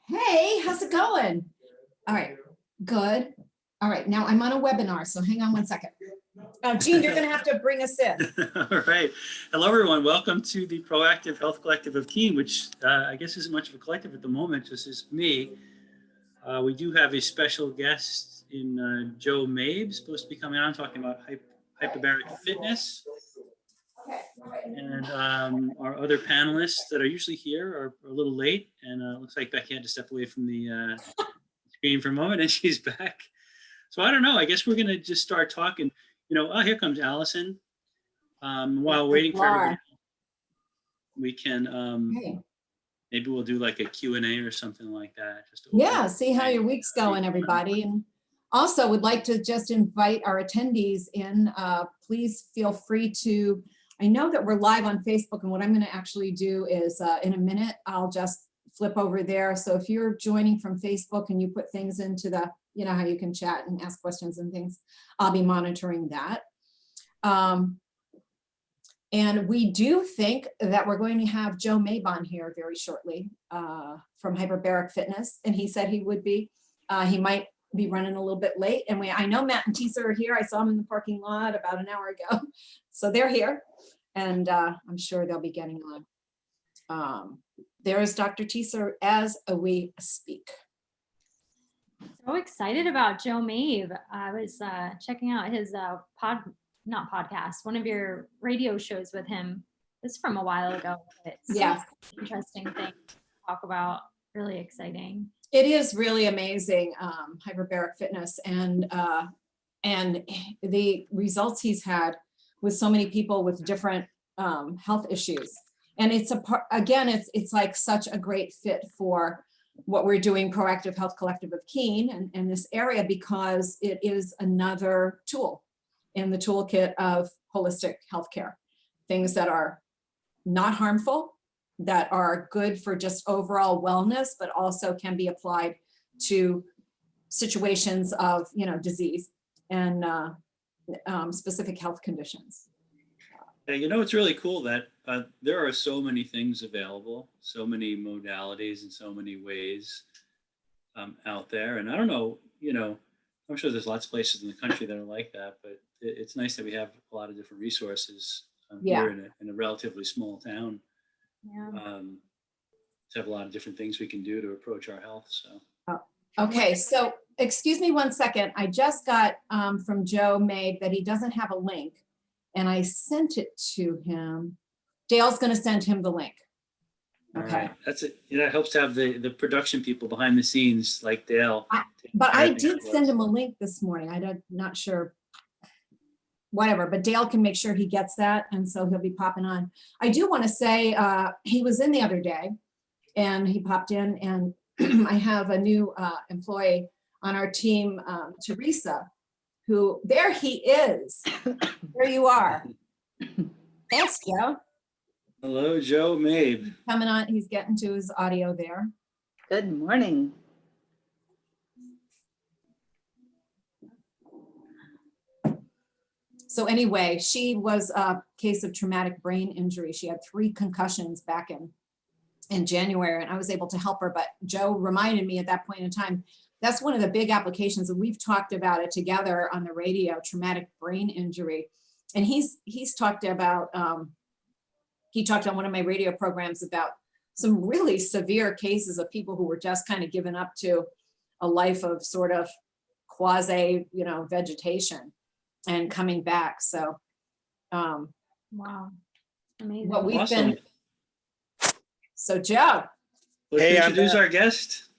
Hey, how's it going? All right, good. All right, now I'm on a webinar, so hang on one second. Jean, you're gonna have to bring us in. All right. Hello, everyone. Welcome to the Proactive Health Collective of Keene, which I guess isn't much of a collective at the moment, just is me. We do have a special guest in Joe Mabe, supposed to be coming on talking about hyperbaric fitness. And our other panelists that are usually here are a little late, and it looks like Becky had to step away from the screen for a moment, and she's back. So I don't know. I guess we're going to just start talking. You know, oh, here comes Allison. While waiting for everybody, we can maybe we'll do like a Q&A or something like that. Just yeah, see how your week's going, everybody. And also would like to just invite our attendees in. Please feel free to, I know that we're live on Facebook, and what I'm going to actually do is in a minute, I'll just flip over there. So if you're joining from Facebook and you put things into the, you know, how you can chat and ask questions and things, I'll be monitoring that. And we do think that we're going to have Joe Mabe on here very shortly from Hyperbaric Fitness. And he said he would be. He might be running a little bit late. And I know Matt and Tisa are here. I saw them in the parking lot about an hour ago. So they're here. And I'm sure they'll be getting on. There is Dr. Tisa as we speak. So excited about Joe Mabe. I was checking out his not podcast, one of your radio shows with him. This is from a while ago. It's yeah, interesting thing to talk about. Really exciting. It is really amazing, Hyperbaric Fitness, and the results he's had with so many people with different health issues. And it's it's like such a great fit for what we're doing, Proactive Health Collective of Keene, and this area, because it is another tool in the toolkit of holistic healthcare. Things that are not harmful, that are good for just overall wellness, but also can be applied to situations of, you know, disease and specific health conditions. You know, it's really cool that there are so many things available, so many modalities and so many ways out there. And I don't know, you know, I'm sure there's lots of places in the country that are like that, but it's nice that we have a lot of different resources here in a relatively small town. Yeah. To have a lot of different things we can do to approach our health. So. Okay, so excuse me one second. I just got from Joe Mabe that he doesn't have a link, and I sent it to him. Dale's going to send him the link. Okay. All right. That's it. You know, it helps to have the production people behind the scenes like Dale. But I did send him a link this morning. I'm not sure, whatever, but Dale can make sure he gets that, and so he'll be popping on. I do want to say he was in the other day, and he popped in, and I have a new employee on our team, Teresa, who, there he is. There you are. Thanks, Joe. Hello, Joe Mabe. Coming on, he's getting to his audio there. Good morning. So anyway, she was a case of traumatic brain injury. She had 3 concussions back in January, and I was able to help her. But Joe reminded me at that point in time, that's one of the big applications, and we've talked about it together on the radio, traumatic brain injury. And he's talked about, he talked on one of my radio programs about some really severe cases of people who were just kind of given up to a life of sort of quasi, you know, vegetation and coming back. So Wow. Amazing. what we've Awesome. been, so Joe. Let's introduce our guest.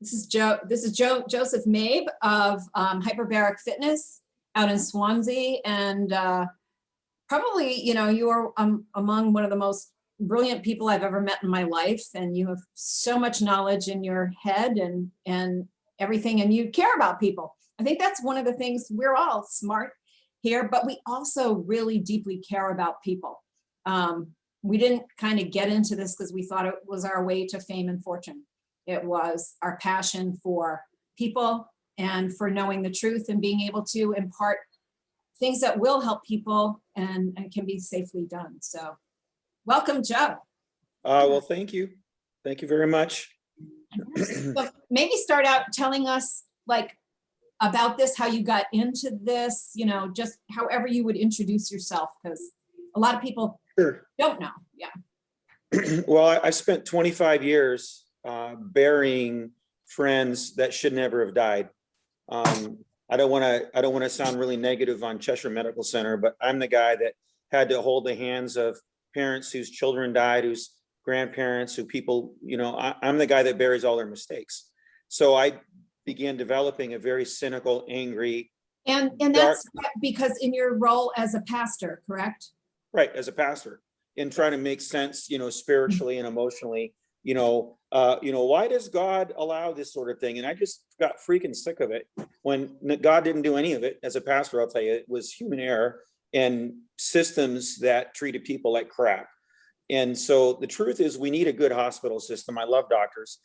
This is Joseph Mabe of Hyperbaric Fitness out in Swansea, and probably, you know, you are among one of the most brilliant people I've ever met in my life, and you have so much knowledge in your head and everything, and you care about people. I think that's one of the things. We're all smart here, but we also really deeply care about people. We didn't kind of get into this because we thought it was our way to fame and fortune. It was our passion for people and for knowing the truth and being able to impart things that will help people and can be safely done. So welcome, Joe. Well, thank you. Thank you very much. So maybe start out telling us like about this, how you got into this, you know, just however you would introduce yourself, because a lot of people Sure. don't know. Yeah. Well, I spent 25 years burying friends that should never have died. I don't want to sound really negative on Cheshire Medical Center, but I'm the guy that had to hold the hands of parents whose children died, whose grandparents, who people, you know, I'm the guy that buries all their mistakes. So I began developing a very cynical, angry. And that's because in your role as a pastor, correct? Right, as a pastor, in trying to make sense, you know, spiritually and emotionally, why does God allow this sort of thing? And I just got freaking sick of it when God didn't do any of it. As a pastor, I'll tell you, it was human error and systems that treated people like crap. And so the truth is, we need a good hospital system. I love doctors.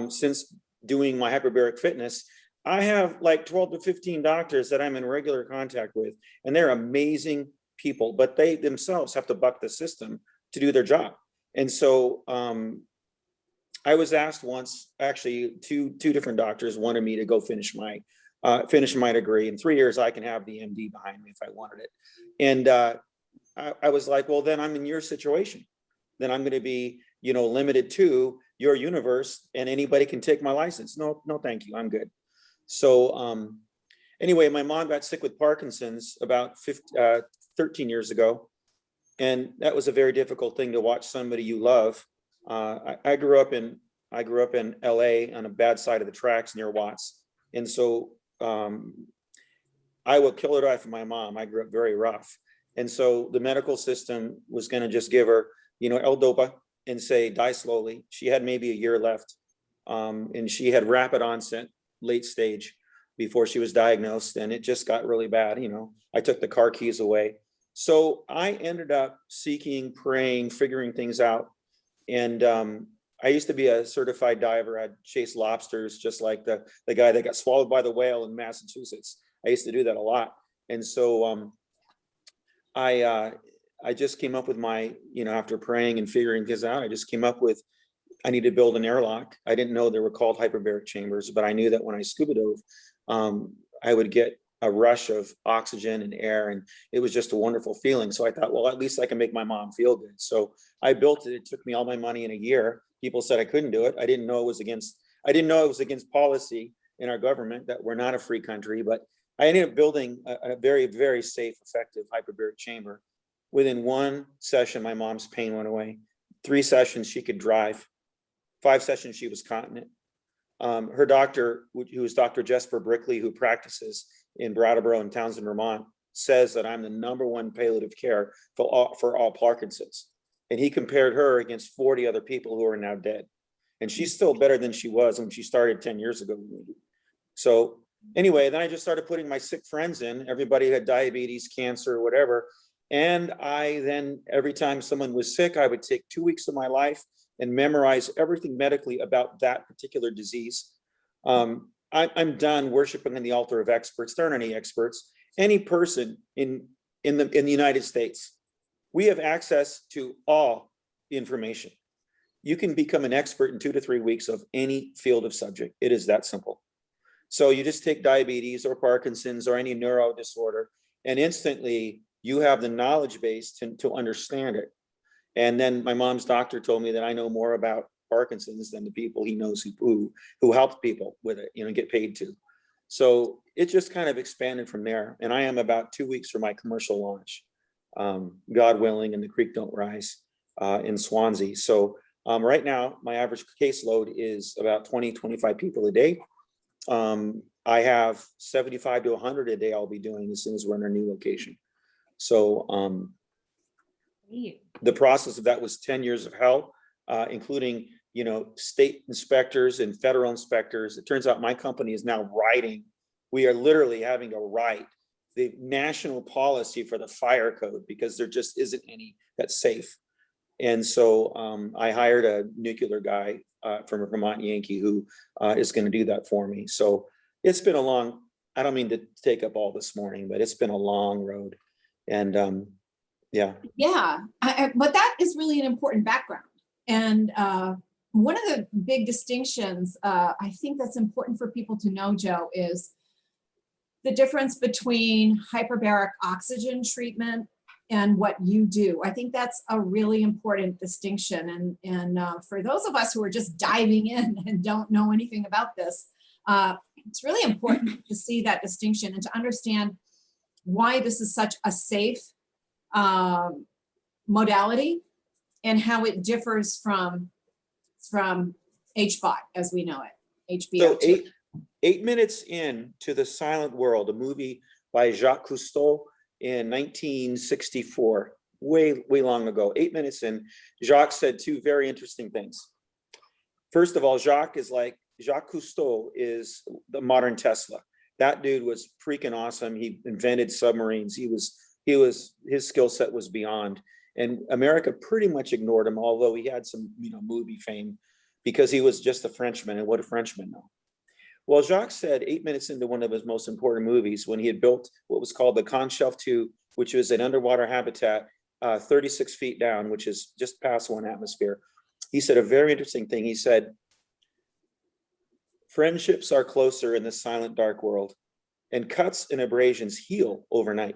Since doing my hyperbaric fitness, I have like 12 to 15 doctors that I'm in regular contact with, and they're amazing people, but they themselves have to buck the system to do their job. And so I was asked once, actually two different doctors wanted me to go finish my degree. In 3 years, I can have the MD behind me if I wanted it. And I was like, well, then I'm in your situation. Then I'm going to be, limited to your universe, and anybody can take my license. No, thank you. I'm good. So anyway, my mom got sick with Parkinson's about 13 years ago. And that was a very difficult thing to watch somebody you love. I grew up in LA on a bad side of the tracks near Watts. And so I will kill it off for my mom. I grew up very rough. And so the medical system was going to just give her, L-Dopa and say, die slowly. She had maybe a year left. And she had rapid onset, late stage before she was diagnosed. And it just got really bad. I took the car keys away. So I ended up seeking, praying, figuring things out. And I used to be a certified diver. I'd chase lobsters, just like the guy that got swallowed by the whale in Massachusetts. I used to do that a lot. And so I just came up with my, after praying and figuring this out, I just came up with, I need to build an airlock. I didn't know they were called hyperbaric chambers, but I knew that when I scuba dove, I would get a rush of oxygen and air, and it was just a wonderful feeling. So I thought, well, at least I can make my mom feel good. So I built it. It took me all my money in a year. People said I couldn't do it. I didn't know it was against policy in our government, that we're not a free country, but I ended up building a very, very safe, effective hyperbaric chamber. Within one session, my mom's pain went away. 3 sessions, she could drive. 5 sessions, she was continent. Her doctor, who is Dr. Jesper Brickley, who practices in Brattleboro and Townsend, Vermont, says that I'm the #1 palliative care for all Parkinson's. And he compared her against 40 other people who are now dead. And she's still better than she was when she started 10 years ago. So anyway, then I just started putting my sick friends in. Everybody had diabetes, cancer, whatever. And I then, every time someone was sick, I would take 2 weeks of my life and memorize everything medically about that particular disease. I'm done worshiping on the altar of experts. There aren't any experts. Any person in the United States, we have access to all information. You can become an expert in 2 to 3 weeks of any field of subject. It is that simple. So you just take diabetes or Parkinson's or any neuro disorder, and instantly you have the knowledge base to understand it. And then my mom's doctor told me that I know more about Parkinson's than the people he knows who helped people with it, get paid to. So it just kind of expanded from there. And I am about 2 weeks from my commercial launch, God willing, and the creek don't rise in Swansea. So right now, my average caseload is about 20, 25 people a day. I have 75 to 100 a day I'll be doing as soon as we're in our new location. So the process of that was 10 years of hell, including, state inspectors and federal inspectors. It turns out my company is now writing. We are literally having to write the national policy for the fire code because there just isn't any that's safe. And so I hired a nuclear guy from a Vermont Yankee who is going to do that for me. So it's been a long, I don't mean to take up all this morning, but it's been a long road. And yeah. Yeah, but that is really an important background. And one of the big distinctions, I think that's important for people to know, Joe, is the difference between hyperbaric oxygen treatment and what you do. I think that's a really important distinction. And for those of us who are just diving in and don't know anything about this, it's really important to see that distinction and to understand why this is such a safe modality and how it differs from HBOT as we know it, HBO. So 8 minutes in to The Silent World, a movie by Jacques Cousteau in 1964, way long ago. 8 minutes in, Jacques said two very interesting things. First of all, Jacques Cousteau is the modern Tesla. That dude was freaking awesome. He invented submarines. His skill set was beyond. And America pretty much ignored him, although he had some, movie fame, because he was just a Frenchman, and what do Frenchmen know? Well, Jacques said 8 minutes into one of his most important movies, when he had built what was called the Conch Shelf 2, which was an underwater habitat 36 feet down, which is just past 1 atmosphere. He said a very interesting thing. He said, friendships are closer in the silent, dark world, and cuts and abrasions heal overnight.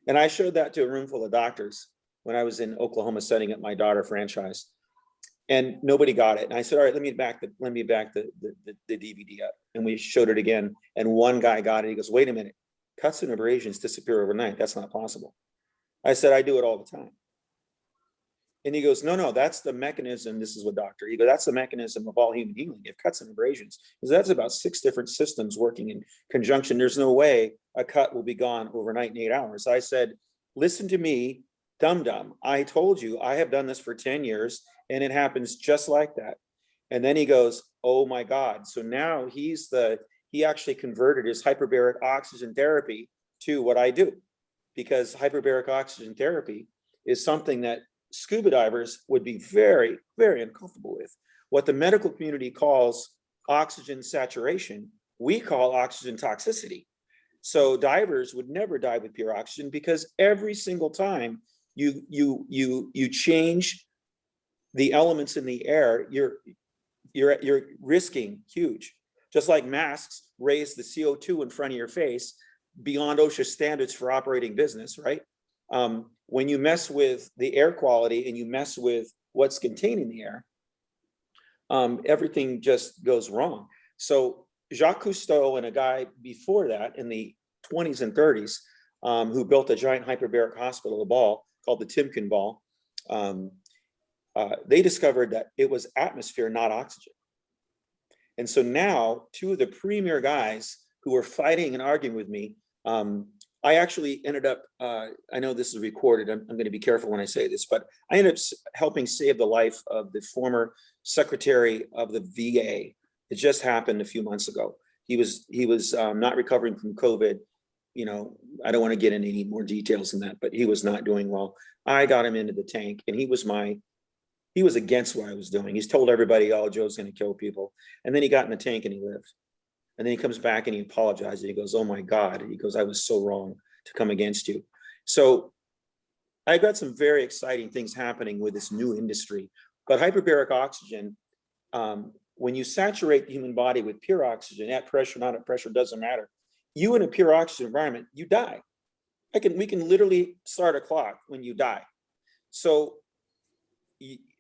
And I showed that to a room full of doctors when I was in Oklahoma setting up my daughter franchise, and nobody got it. And I said, all right, let me back the DVD up. And we showed it again. And one guy got it. He goes, wait a minute, cuts and abrasions disappear overnight. That's not possible. I said, I do it all the time. And he goes, no, that's the mechanism. This is what doctor, he goes, that's the mechanism of all human healing. If cuts and abrasions, because that's about 6 different systems working in conjunction. There's no way a cut will be gone overnight in 8 hours. I said, listen to me, dum-dum. I told you, I have done this for 10 years and it happens just like that. And then he goes, oh my God. So now he actually converted his hyperbaric oxygen therapy to what I do, because hyperbaric oxygen therapy is something that scuba divers would be very, very uncomfortable with. What the medical community calls oxygen saturation, we call oxygen toxicity. So divers would never dive with pure oxygen, because every single time you change the elements in the air, you're risking huge. Just like masks raise the CO2 in front of your face beyond OSHA standards for operating business, right? When you mess with the air quality and you mess with what's contained in the air, everything just goes wrong. So Jacques Cousteau and a guy before that in the 20s and 30s, who built a giant hyperbaric hospital, a ball called the Timken ball, they discovered that it was atmosphere, not oxygen. And so now 2 of the premier guys who were fighting and arguing with me, I actually ended up, I know this is recorded, I'm going to be careful when I say this, but I ended up helping save the life of the former secretary of the VA. It just happened a few months ago. He was not recovering from COVID. I don't want to get into any more details than that, but he was not doing well. I got him into the tank, and he was against what I was doing. He's told everybody, oh, Joe's going to kill people. And then he got in the tank and he lived. And then he comes back and he apologized. And he goes, oh my God. He goes, I was so wrong to come against you. So I got some very exciting things happening with this new industry. But hyperbaric oxygen, when you saturate the human body with pure oxygen, at pressure, not at pressure, doesn't matter. You in a pure oxygen environment, you die. We can literally start a clock when you die. So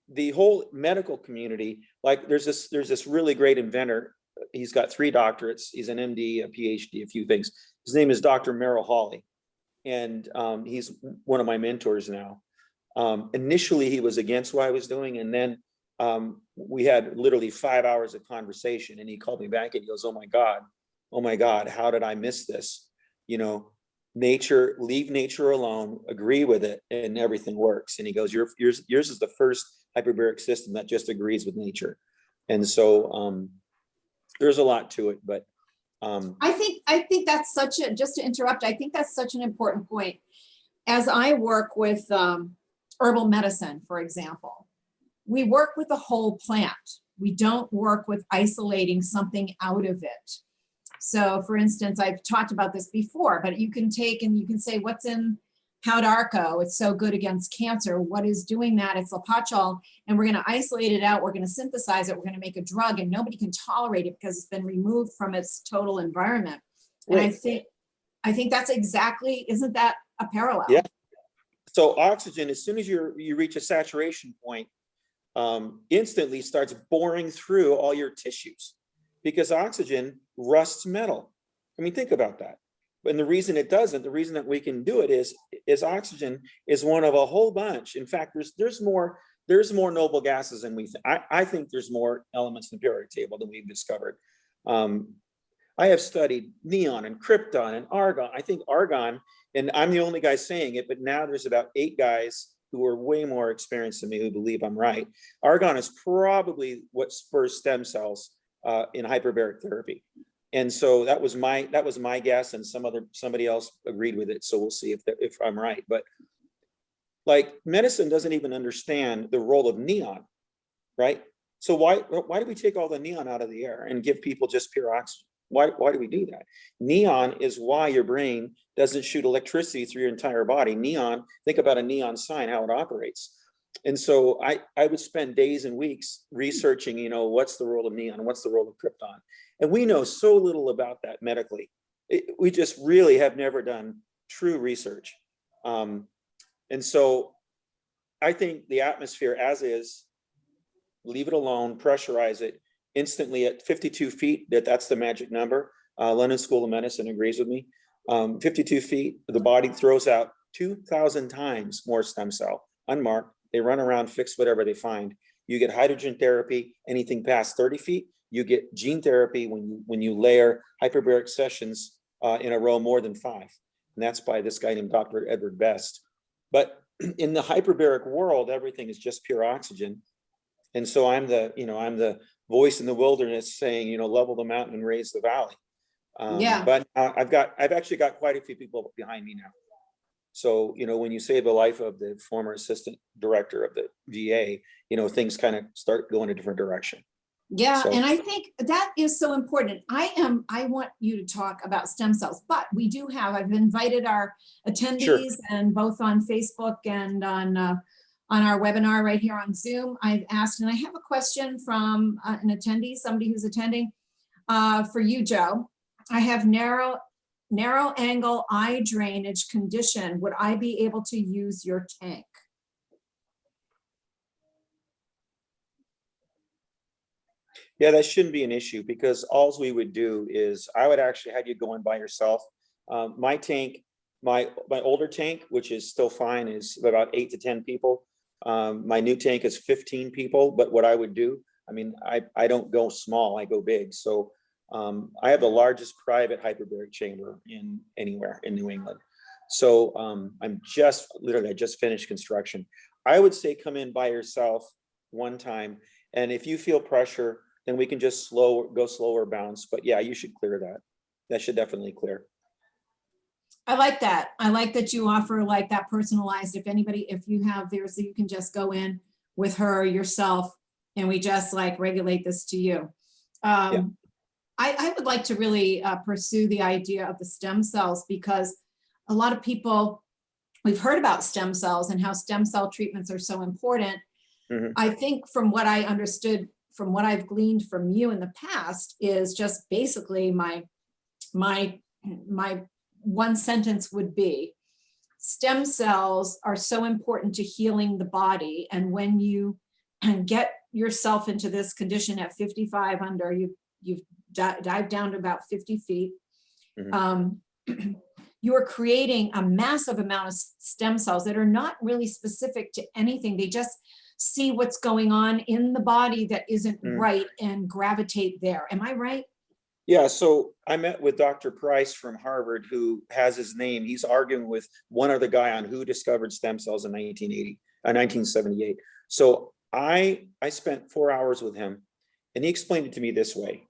the whole medical community, like there's this really great inventor. He's got 3 doctorates. He's an MD, a PhD, a few things. His name is Dr. Merrill Hawley. And he's one of my mentors now. Initially, he was against what I was doing. And then we had literally 5 hours of conversation. And he called me back and he goes, oh my God, how did I miss this? Nature, leave nature alone, agree with it, and everything works. And he goes, yours is the first hyperbaric system that just agrees with nature. And so there's a lot to it, but I think that's just to interrupt, I think that's such an important point. As I work with herbal medicine, for example, we work with the whole plant. We don't work with isolating something out of it. So for instance, I've talked about this before, but you can take and you can say, what's in Hyperbaric, it's so good against cancer. What is doing that? It's lapachol, and we're going to isolate it out. We're going to synthesize it. We're going to make a drug, and nobody can tolerate it because it's been removed from its total environment. And Right. I think that's exactly, isn't that a parallel? Yeah. So oxygen, as soon as you reach a saturation point, instantly starts boring through all your tissues, because oxygen rusts metal. I mean, think about that. And the reason it doesn't, the reason that we can do it is oxygen is one of a whole bunch. In fact, there's more noble gases than we think. I think there's more elements in the periodic table than we've discovered. I have studied neon and krypton and argon. I think argon, and I'm the only guy saying it, but now there's about 8 guys who are way more experienced than me who believe I'm right. Argon is probably what spurs stem cells in hyperbaric therapy. And so that was my guess, and somebody else agreed with it. So we'll see if I'm right. But like, medicine doesn't even understand the role of neon, right? So why do we take all the neon out of the air and give people just pure oxygen? Why do we do that? Neon is why your brain doesn't shoot electricity through your entire body. Neon, think about a neon sign, how it operates. And so I would spend days and weeks researching, what's the role of neon, what's the role of krypton? And we know so little about that medically. We just really have never done true research. And so I think the atmosphere as is, leave it alone, pressurize it instantly at 52 feet, that's the magic number. London School of Medicine agrees with me. 52 feet, the body throws out 2,000 times more stem cell, unmarked. They run around, fix whatever they find. You get hydrogen therapy, anything past 30 feet. You get gene therapy when you layer hyperbaric sessions in a row more than 5. And that's by this guy named Dr. Edward Best. But in the hyperbaric world, everything is just pure oxygen. And so I'm the voice in the wilderness saying, level the mountain and raise the valley. But I've actually got quite a few people behind me now. So, when you save the life of the former assistant director of the VA, things kind of start going a different direction. Yeah, So- and I think that is so important. I want you to talk about stem cells, but I've invited our attendees, and both on Facebook and on our webinar right here on Zoom. I've asked, and I have a question from an attendee, somebody who's attending, for you, Joe. I have narrow angle eye drainage condition. Would I be able to use your tank? Yeah, that shouldn't be an issue, because all we would do is I would actually have you go in by yourself. My tank, my older tank, which is still fine, is about 8 to 10 people. My new tank is 15 people. But what I would do, I don't go small, I go big. So I have the largest private hyperbaric chamber anywhere in New England. So I just finished construction. I would say come in by yourself one time, and if you feel pressure, then we can just go slower bounce. But yeah, you should clear that. That should definitely clear. I like that. I like that you offer like that personalized. If you have theirs, so you can just go in with her yourself, and we just like regulate this to you. I would like to really pursue the idea of the stem cells, because a lot of people, we've heard about stem cells and how stem cell treatments are so important. Mm-hmm. I think from what I understood, from what I've gleaned from you in the past, is just basically my one sentence would be, stem cells are so important to healing the body. And when you get yourself into this condition at 55 under, you've dived down to about 50 feet. Mm-hmm. You are creating a massive amount of stem cells that are not really specific to anything. They just see what's going on in the body that isn't right and gravitate there. Am I right? Yeah, so I met with Dr. Price from Harvard, who has his name. He's arguing with one other guy on who discovered stem cells in 1978. So I spent 4 hours with him, and he explained it to me this way.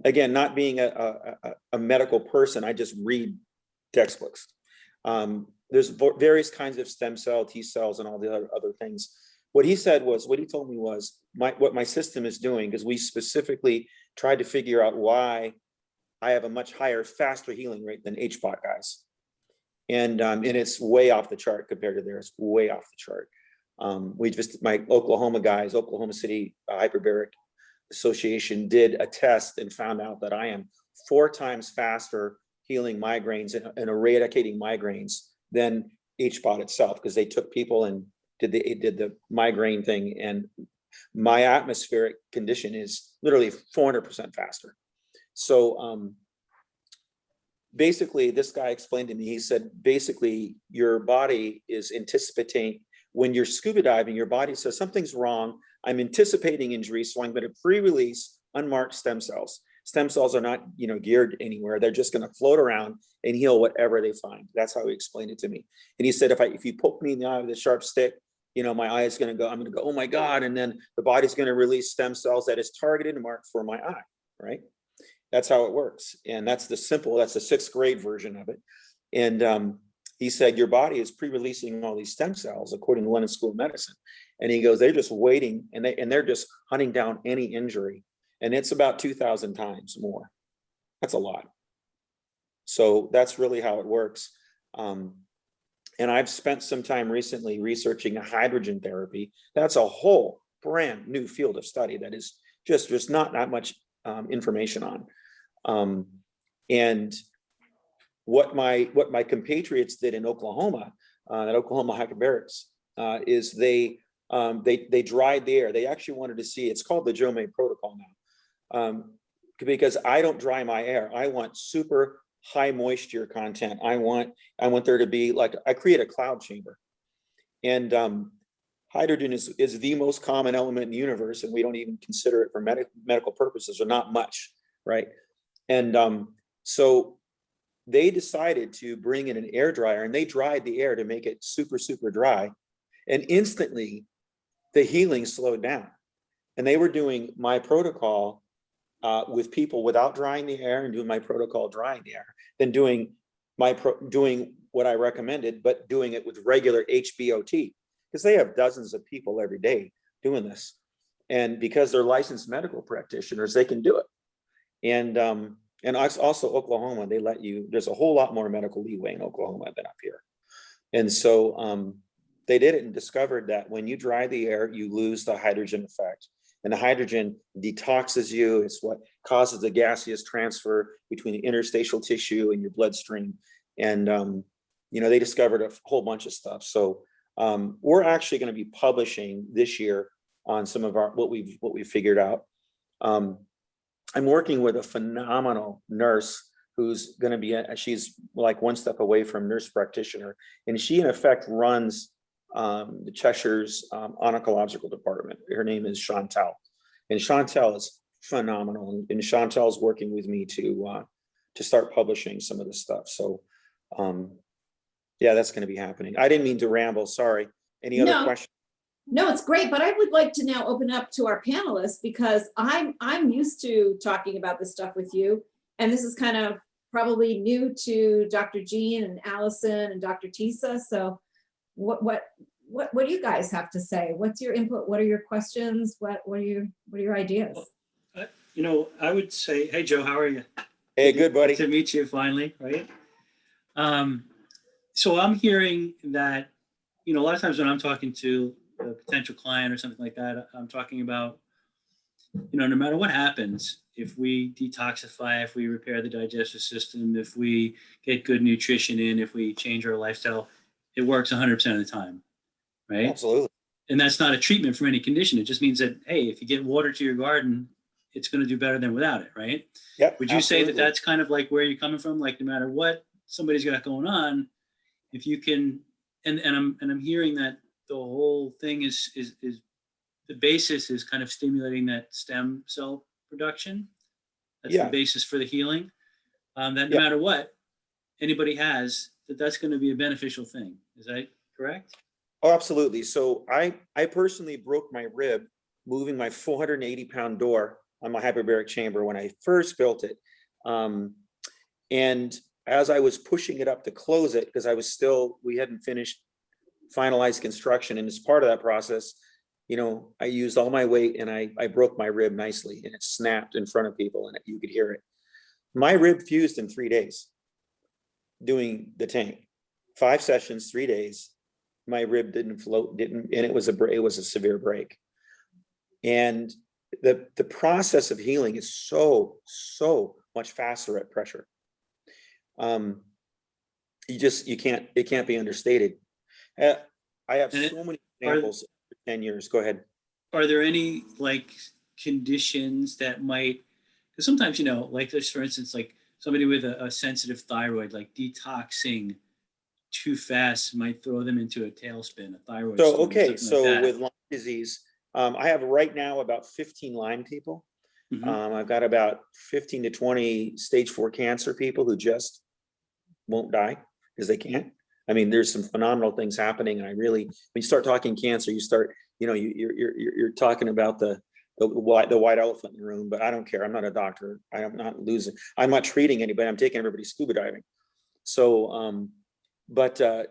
Again, not being a medical person, I just read textbooks. There's various kinds of stem cell, T cells, and all the other things. What he told me was, what my system is doing, because we specifically tried to figure out why I have a much higher, faster healing rate than HBOT guys. And it's way off the chart compared to theirs, way off the chart. My Oklahoma guys, Oklahoma City Hyperbaric Association did a test and found out that I am 4 times faster healing migraines and eradicating migraines than HBOT itself, because they took people and did the migraine thing, and my atmospheric condition is literally 400% faster. So basically, this guy explained to me, he said, basically, your body is anticipating, when you're scuba diving, your body says something's wrong. I'm anticipating injury, so I'm going to pre-release unmarked stem cells. Stem cells are not, geared anywhere. They're just going to float around and heal whatever they find. That's how he explained it to me. And he said, if you poke me in the eye with a sharp stick, my eye is going to go, I'm going to go, oh my God. And then the body's going to release stem cells that is targeted and marked for my eye, right? That's how it works. And that's the 6th grade version of it. And he said, your body is pre-releasing all these stem cells according to London School of Medicine. And he goes, they're just waiting, and they're just hunting down any injury. And it's about 2,000 times more. That's a lot. So that's really how it works. And I've spent some time recently researching a hydrogen therapy. That's a whole brand new field of study that is just not that much information on. And what my compatriots did in Oklahoma, at Oklahoma Hyperbarics, is they dried the air. They actually wanted to see, it's called the Joe Mabe protocol now, because I don't dry my air. I want super high moisture content. I want there to be, like, I create a cloud chamber. And hydrogen is the most common element in the universe, and we don't even consider it for medical purposes, or not much, right? And so they decided to bring in an air dryer, and they dried the air to make it super, super dry. And instantly the healing slowed down. And they were doing my protocol with people without drying the air, and doing my protocol drying the air, then doing what I recommended, but doing it with regular HBOT, because they have dozens of people every day doing this. And because they're licensed medical practitioners, they can do it. And also Oklahoma, they let you, there's a whole lot more medical leeway in Oklahoma than up here. And so they did it and discovered that when you dry the air, you lose the hydrogen effect. And the hydrogen detoxes you. It's what causes the gaseous transfer between the interstitial tissue and your bloodstream. And, they discovered a whole bunch of stuff. So we're actually going to be publishing this year on some of what we've figured out. I'm working with a phenomenal nurse who's going to be, she's like one step away from nurse practitioner. And she in effect runs the Cheshire's oncological department. Her name is Chantel, and Chantel is phenomenal. And Chantel's working with me to start publishing some of this stuff. So yeah, that's going to be happening. I didn't mean to ramble. Sorry. Any other questions? No, it's great, but I would like to now open up to our panelists, because I'm used to talking about this stuff with you, and this is kind of probably new to Dr. Jean and Allison and Dr. Tisa. So what do you guys have to say? What's your input? What are your questions? What are your ideas? I would say, hey Joe, how are you? Hey, good buddy. Good to meet you finally, right? So I'm hearing that, a lot of times when I'm talking to a potential client or something like that, I'm talking about, no matter what happens, if we detoxify, if we repair the digestive system, if we get good nutrition in, if we change our lifestyle, it works 100% of the time, right? Absolutely. And that's not a treatment for any condition. It just means that, hey, if you get water to your garden, it's going to do better than without it, right? Yep. Would you absolutely. say that that's kind of like where you're coming from? Like, no matter what somebody's got going on, if you can, and I'm hearing that the whole thing is the basis is kind of stimulating that stem cell production. That's the basis for the healing. That no matter what anybody has, that's going to be a beneficial thing. Is that correct? Oh, absolutely. So I personally broke my rib moving my 480-pound door on my hyperbaric chamber when I first built it. And as I was pushing it up to close it, because we hadn't finished finalized construction. And as part of that process, I used all my weight, and I broke my rib nicely, and it snapped in front of people, and you could hear it. My rib fused in 3 days doing the tank. 5 sessions, 3 days. My rib didn't float, and it was a severe break. And the process of healing is so much faster at pressure. It can't be understated. I have so many examples for 10 years. Go ahead. Are there any like conditions that might, because sometimes, like there's, for instance, like somebody with a sensitive thyroid, like detoxing too fast might throw them into a tailspin, a thyroid So, storm, okay, something so like that. with Lyme disease, I have right now about 15 Lyme people. Mhm. I've got about 15 to 20 stage 4 cancer people who just won't die because they can't. I mean, there's some phenomenal things happening, and when you start talking cancer, you start, you're talking about the white elephant in the room. But I don't care. I'm not a doctor. I'm not treating anybody. I'm taking everybody scuba diving. So, but Joe,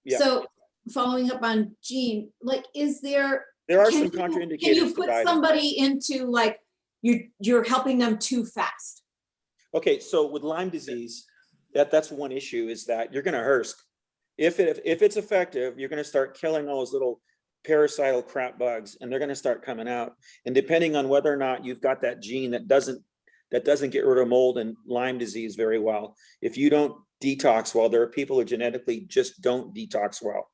Yeah. so following up on Jean, like, there are some can contraindicators you to put diving. somebody into like, you're helping them too fast? Okay, so with Lyme disease, that's one issue, is that you're going to HRSC. If it's effective, you're going to start killing all those little parasital crap bugs, and they're going to start coming out. And depending on whether or not you've got that gene that doesn't get rid of mold and Lyme disease very well, if you don't detox well, there are people who genetically just don't detox well,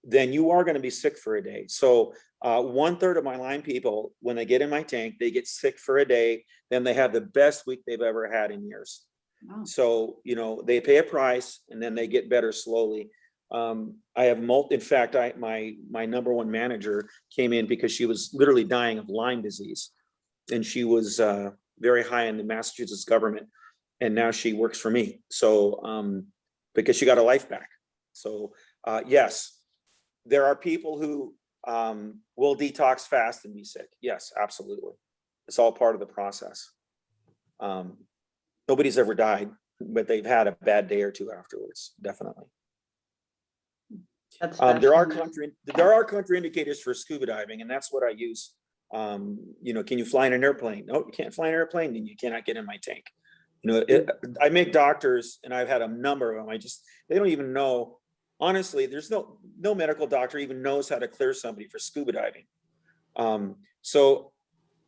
then you are going to be sick for a day. So 1/3 of my Lyme people, when they get in my tank, they get sick for a day, then they have the best week they've ever had in years. Wow. So, they pay a price and then they get better slowly. I have in fact, my number one manager came in because she was literally dying of Lyme disease, and she was very high in the Massachusetts government, and now she works for me. So, because she got her life back. So, yes, there are people who will detox fast and be sick. Yes, absolutely. It's all part of the process. Nobody's ever died, but they've had a bad day or two afterwards, definitely. There are contraindicators for scuba diving, and that's what I use. Can you fly in an airplane? No, you can't fly in an airplane, then you cannot get in my tank. I make doctors, and I've had a number of them. They don't even know. Honestly, there's no medical doctor even knows how to clear somebody for scuba diving. So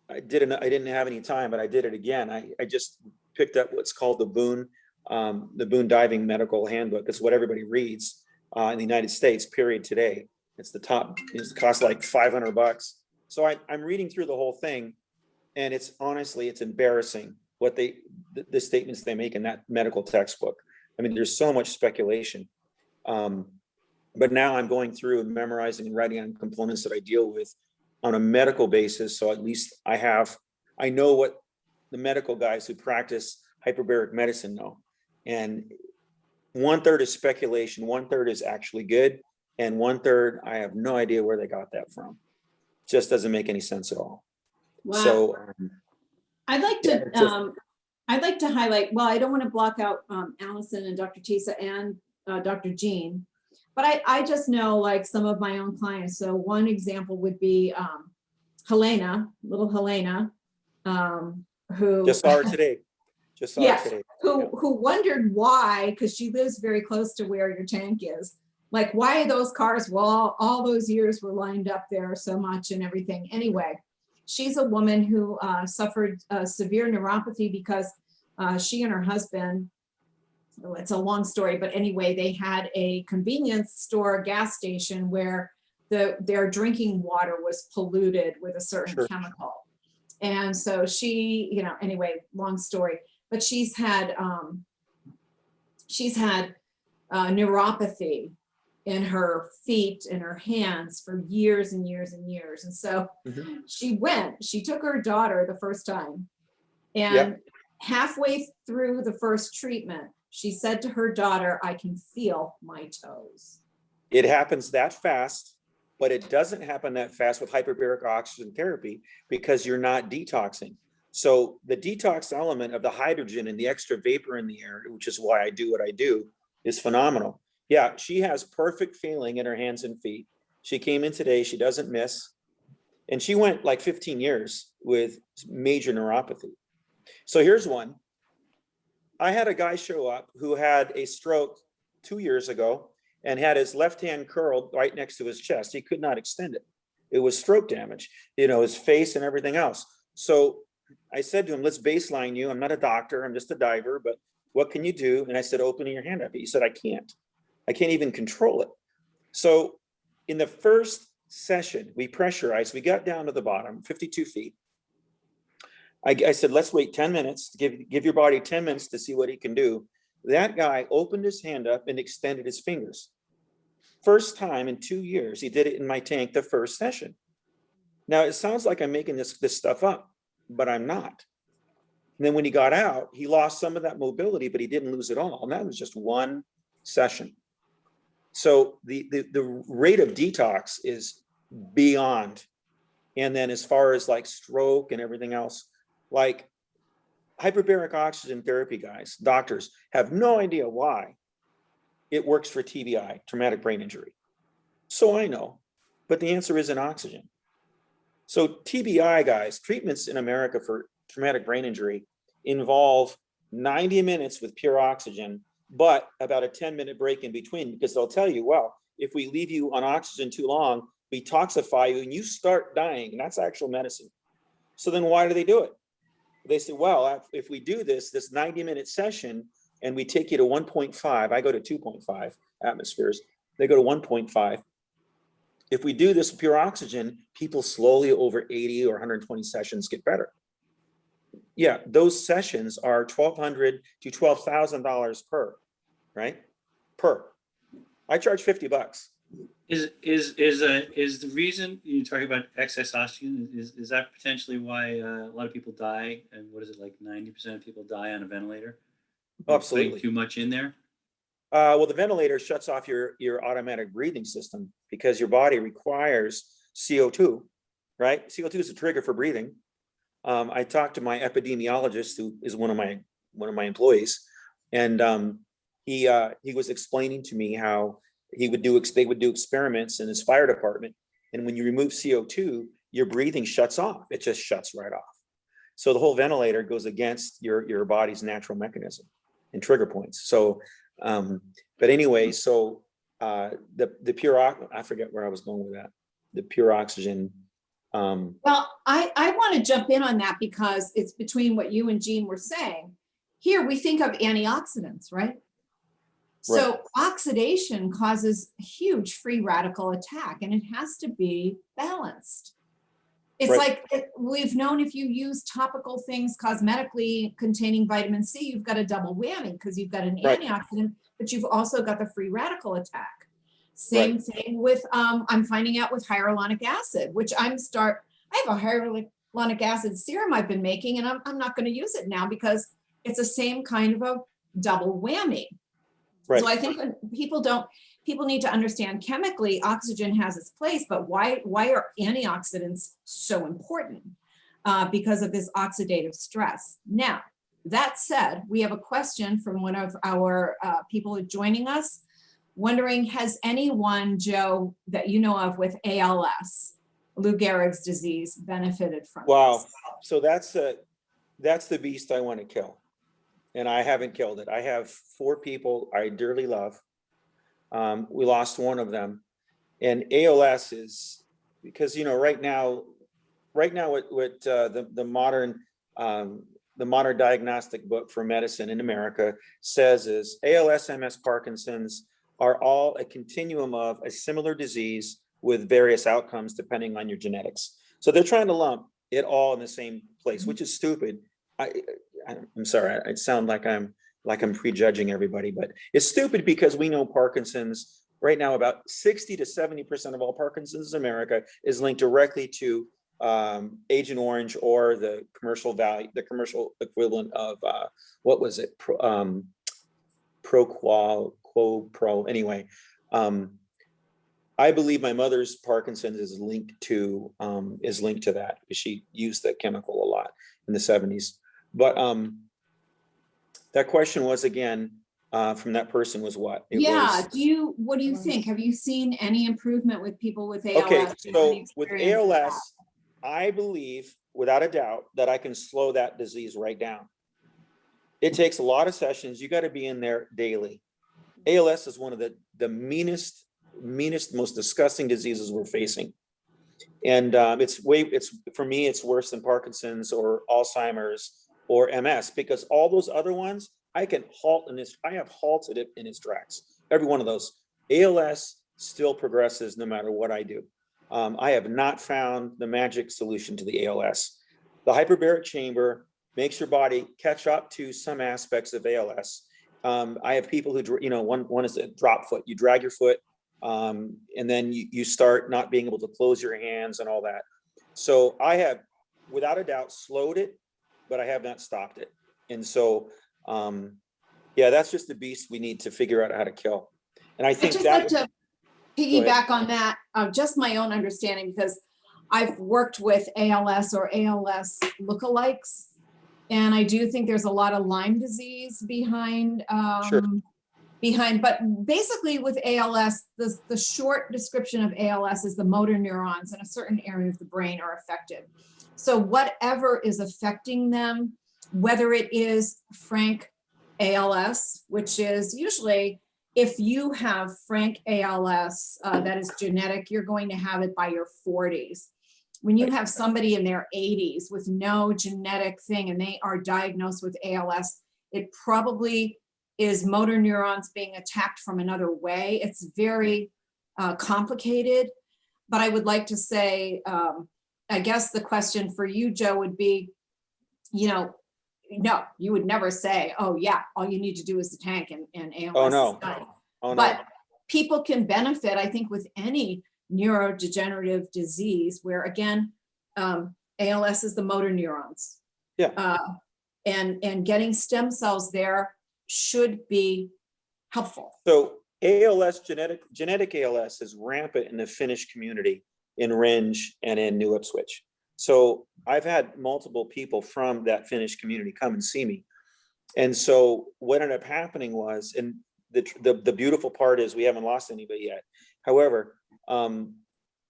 I didn't have any time, but I did it again. I just picked up what's called the Boone Diving Medical Handbook. It's what everybody reads in the United States, period, today. It's the top. It costs like $500. So I'm reading through the whole thing, and it's embarrassing what the statements they make in that medical textbook. I mean, there's so much speculation. But now I'm going through and memorizing and writing on components that I deal with on a medical basis. So at least I know what the medical guys who practice hyperbaric medicine know. And 1/3 is speculation, 1/3 is actually good, and 1/3, I have no idea where they got that from. Just doesn't make any sense at all. Wow. So I'd like to highlight, well, I don't want to block out Allison and Dr. Tisa and Dr. Jean, but I just know like some of my own clients. So one example would be little Helena, who just saw her today. Who wondered why, because she lives very close to where your tank is. Like, why those cars, well, all those years were lined up there so much and everything. Anyway, she's a woman who suffered severe neuropathy because she and her husband, it's a long story, but anyway, they had a convenience store gas station where their drinking water was polluted with a certain chemical. And so she, anyway, long story, but she's had neuropathy in her feet and her hands for years and years and years. And so she took her daughter the first time, and halfway through the first treatment, she said to her daughter, "I can feel my toes." It happens that fast, but it doesn't happen that fast with hyperbaric oxygen therapy because you're not detoxing. So the detox element of the hydrogen and the extra vapor in the air, which is why I do what I do, is phenomenal. Yeah, she has perfect feeling in her hands and feet. She came in today, she doesn't miss. And she went like 15 years with major neuropathy. So here's one. I had a guy show up who had a stroke 2 years ago and had his left hand curled right next to his chest. He could not extend it. It was stroke damage, his face and everything else. So I said to him, let's baseline you. I'm not a doctor. I'm just a diver, but what can you do? And I said, open your hand up. He said, I can't even control it. So in the first session, we pressurized, we got down to the bottom, 52 feet. I said, let's wait 10 minutes, give your body 10 minutes to see what he can do. That guy opened his hand up and extended his fingers. First time in 2 years, he did it in my tank the first session. Now, it sounds like I'm making this stuff up, but I'm not. And then when he got out, he lost some of that mobility, but he didn't lose it all. And that was just one session. So the rate of detox is beyond. And then as far as like stroke and everything else, like hyperbaric oxygen therapy guys, doctors have no idea why it works for TBI, traumatic brain injury. So I know, but the answer is in oxygen. So TBI guys, treatments in America for traumatic brain injury involve 90 minutes with pure oxygen, but about a 10-minute break in between, because they'll tell you, well, if we leave you on oxygen too long, we toxify you and you start dying, and that's actual medicine. So then why do they do it? They say, well, if we do this 90-minute session and we take you to 1.5, I go to 2.5 atmospheres, they go to 1.5. If we do this pure oxygen, people slowly over 80 or 120 sessions get better. Yeah, those sessions are $1,200 to $12,000 per, right? Per. I charge $50. Is the reason you're talking about excess oxygen, is that potentially why a lot of people die? And what is it, like 90% of people die on a ventilator? Absolutely. Putting too much in there? Well, the ventilator shuts off your automatic breathing system because your body requires CO2, right? CO2 is a trigger for breathing. I talked to my epidemiologist, who is one of my employees, and he was explaining to me how they would do experiments in his fire department, and when you remove CO2, your breathing shuts off. It just shuts right off. So the whole ventilator goes against your body's natural mechanism and trigger points. So, but anyway, so the pure, I forget where I was going with that. The pure oxygen. Well, I want to jump in on that because it's between what you and Jean were saying. Here we think of antioxidants, right? So oxidation causes huge free radical attack, and it has to be balanced. It's like we've known if you use topical things cosmetically containing vitamin C, you've got a double whammy because you've got an antioxidant, but you've also got the free radical attack. Same thing with, I'm finding out with hyaluronic acid, which I have a hyaluronic acid serum I've been making, and I'm not going to use it now because it's the same kind of a double whammy. So I think when people need to understand chemically, oxygen has its place, but why are antioxidants so important? Because of this oxidative stress. Now, that said, we have a question from one of our people joining us, wondering, has anyone, Joe, that you know of with ALS, Lou Gehrig's disease, benefited from this? So that's the beast I want to kill. And I haven't killed it. I have 4 people I dearly love. We lost one of them. And ALS is, because, right now what the modern diagnostic book for medicine in America says is ALS, MS, Parkinson's are all a continuum of a similar disease with various outcomes depending on your genetics. So they're trying to lump it all in the same place, which is stupid. I'm sorry, I sound like I'm prejudging everybody, but it's stupid because we know Parkinson's right now, about 60 to 70% of all Parkinson's in America is linked directly to Agent Orange or the commercial equivalent of what was it? Pro. Anyway, I believe my mother's Parkinson's is linked to that because she used that chemical a lot in the 70s. But that question was again from that person was what? What do you think? Have you seen any improvement with people with ALS? Okay, so with ALS, I believe without a doubt that I can slow that disease right down. It takes a lot of sessions. You got to be in there daily. ALS is one of the meanest, most disgusting diseases we're facing. And it's for me, it's worse than Parkinson's or Alzheimer's or MS, because all those other ones, I have halted it in its tracks. Every one of those. ALS still progresses no matter what I do. I have not found the magic solution to the ALS. The hyperbaric chamber makes your body catch up to some aspects of ALS. I have people who, one is a drop foot. You drag your foot, and then you start not being able to close your hands and all that. So I have, without a doubt, slowed it, but I have not stopped it. And so, yeah, that's just the beast we need to figure out how to kill. And I I'd think just that like to piggyback on that, just my own understanding, because I've worked with ALS or ALS lookalikes, and I do think there's a lot of Lyme disease behind, Sure. but basically with ALS, the short description of ALS is the motor neurons in a certain area of the brain are affected. So whatever is affecting them, whether it is frank ALS, which is usually, if you have frank ALS, that is genetic, you're going to have it by your 40s. When you have somebody in their 80s with no genetic thing and they are diagnosed with ALS, it probably is motor neurons being attacked from another way. It's very complicated, but I would like to say, I guess the question for you, Joe, would be, no, you would never say, oh yeah, all you need to do is the tank and ALS Oh, no. is done. Oh, no. But people can benefit, I think, with any neurodegenerative disease where, again, ALS is the motor neurons. Yeah. And getting stem cells there should be helpful. So ALS, genetic ALS is rampant in the Finnish community in Rindge and in New Ipswich. So I've had multiple people from that Finnish community come and see me. And so what ended up happening was, and the beautiful part is we haven't lost anybody yet. However,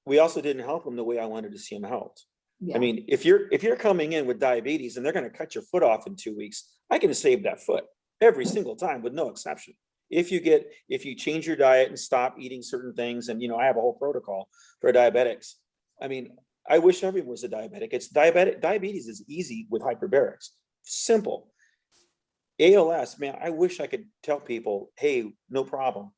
we also didn't help them the way I wanted to see them helped. Yeah. I mean, if you're coming in with diabetes and they're going to cut your foot off in 2 weeks, I can save that foot every single time with no exception. If you change your diet and stop eating certain things, and I have a whole protocol for diabetics. I mean, I wish everyone was a diabetic. Diabetes is easy with hyperbarics. Simple. ALS, man, I wish I could tell people, hey, no problem.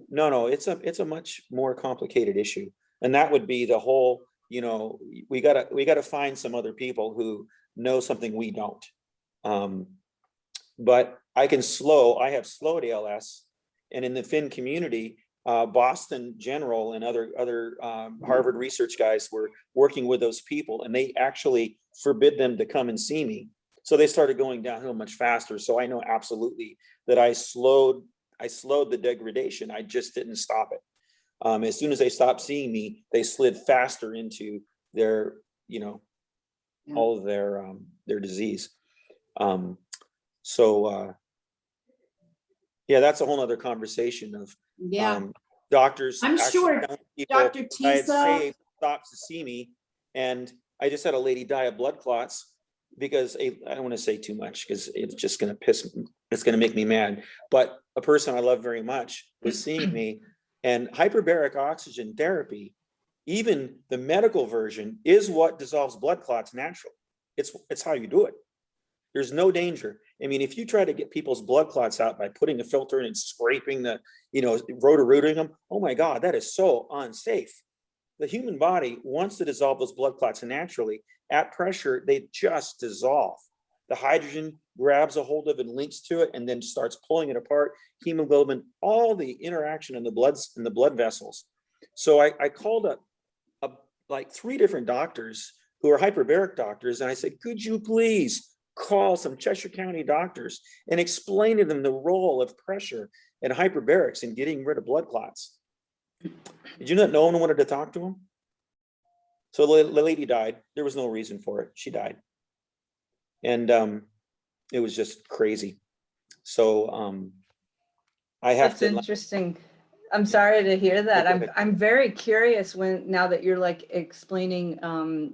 No, it's a much more complicated issue. And that would be the whole, we gotta find some other people who know something we don't. But I have slowed ALS, and in the Finn community, Boston General and other Harvard research guys were working with those people, and they actually forbid them to come and see me. So they started going downhill much faster. So I know absolutely that I slowed the degradation. I just didn't stop it. As soon as they stopped seeing me, they slid faster into their, all of their disease. Yeah, that's a whole nother conversation of doctors. I'm sure Dr. Tisa stops to see me, and I just had a lady die of blood clots because I don't want to say too much because it's just going to make me mad. But a person I love very much was seeing me, and hyperbaric oxygen therapy, even the medical version, is what dissolves blood clots naturally. It's how you do it. There's no danger. I mean, if you try to get people's blood clots out by putting a filter in and scraping rotor-rooting them, oh my God, that is so unsafe. The human body wants to dissolve those blood clots naturally. At pressure, they just dissolve. The hydrogen grabs a hold of it and links to it and then starts pulling it apart. Hemoglobin, all the interaction in the blood vessels. So I called up like 3 different doctors who are hyperbaric doctors, and I said, could you please call some Cheshire County doctors and explain to them the role of pressure and hyperbarics in getting rid of blood clots? Did you know that no one wanted to talk to him? So the lady died. There was no reason for it. She died. And it was just crazy. So I have That's to. interesting. I'm sorry to hear that. Go ahead. I'm very curious now that you're like explaining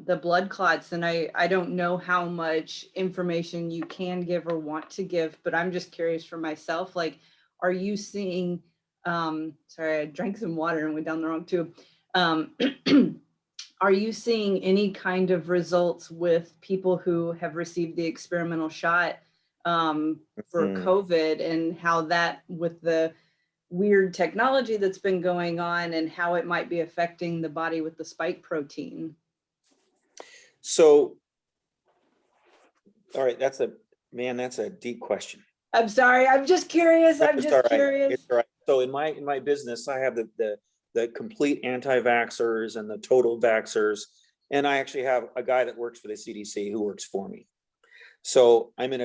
the blood clots, and I don't know how much information you can give or want to give, but I'm just curious for myself, like, are you seeing, sorry, I drank some water and went down the wrong tube. Are you seeing any kind of results with people who have received the experimental shot for COVID, and how that, with the weird technology that's been going on, and how it might be affecting the body with the spike protein? So, all right, that's a deep question. I'm sorry, I'm just curious. I'm It's just all right. curious. It's all right. So in my business, I have the complete anti-vaxxers and the total vaxxers. And I actually have a guy that works for the CDC who works for me. So I'm in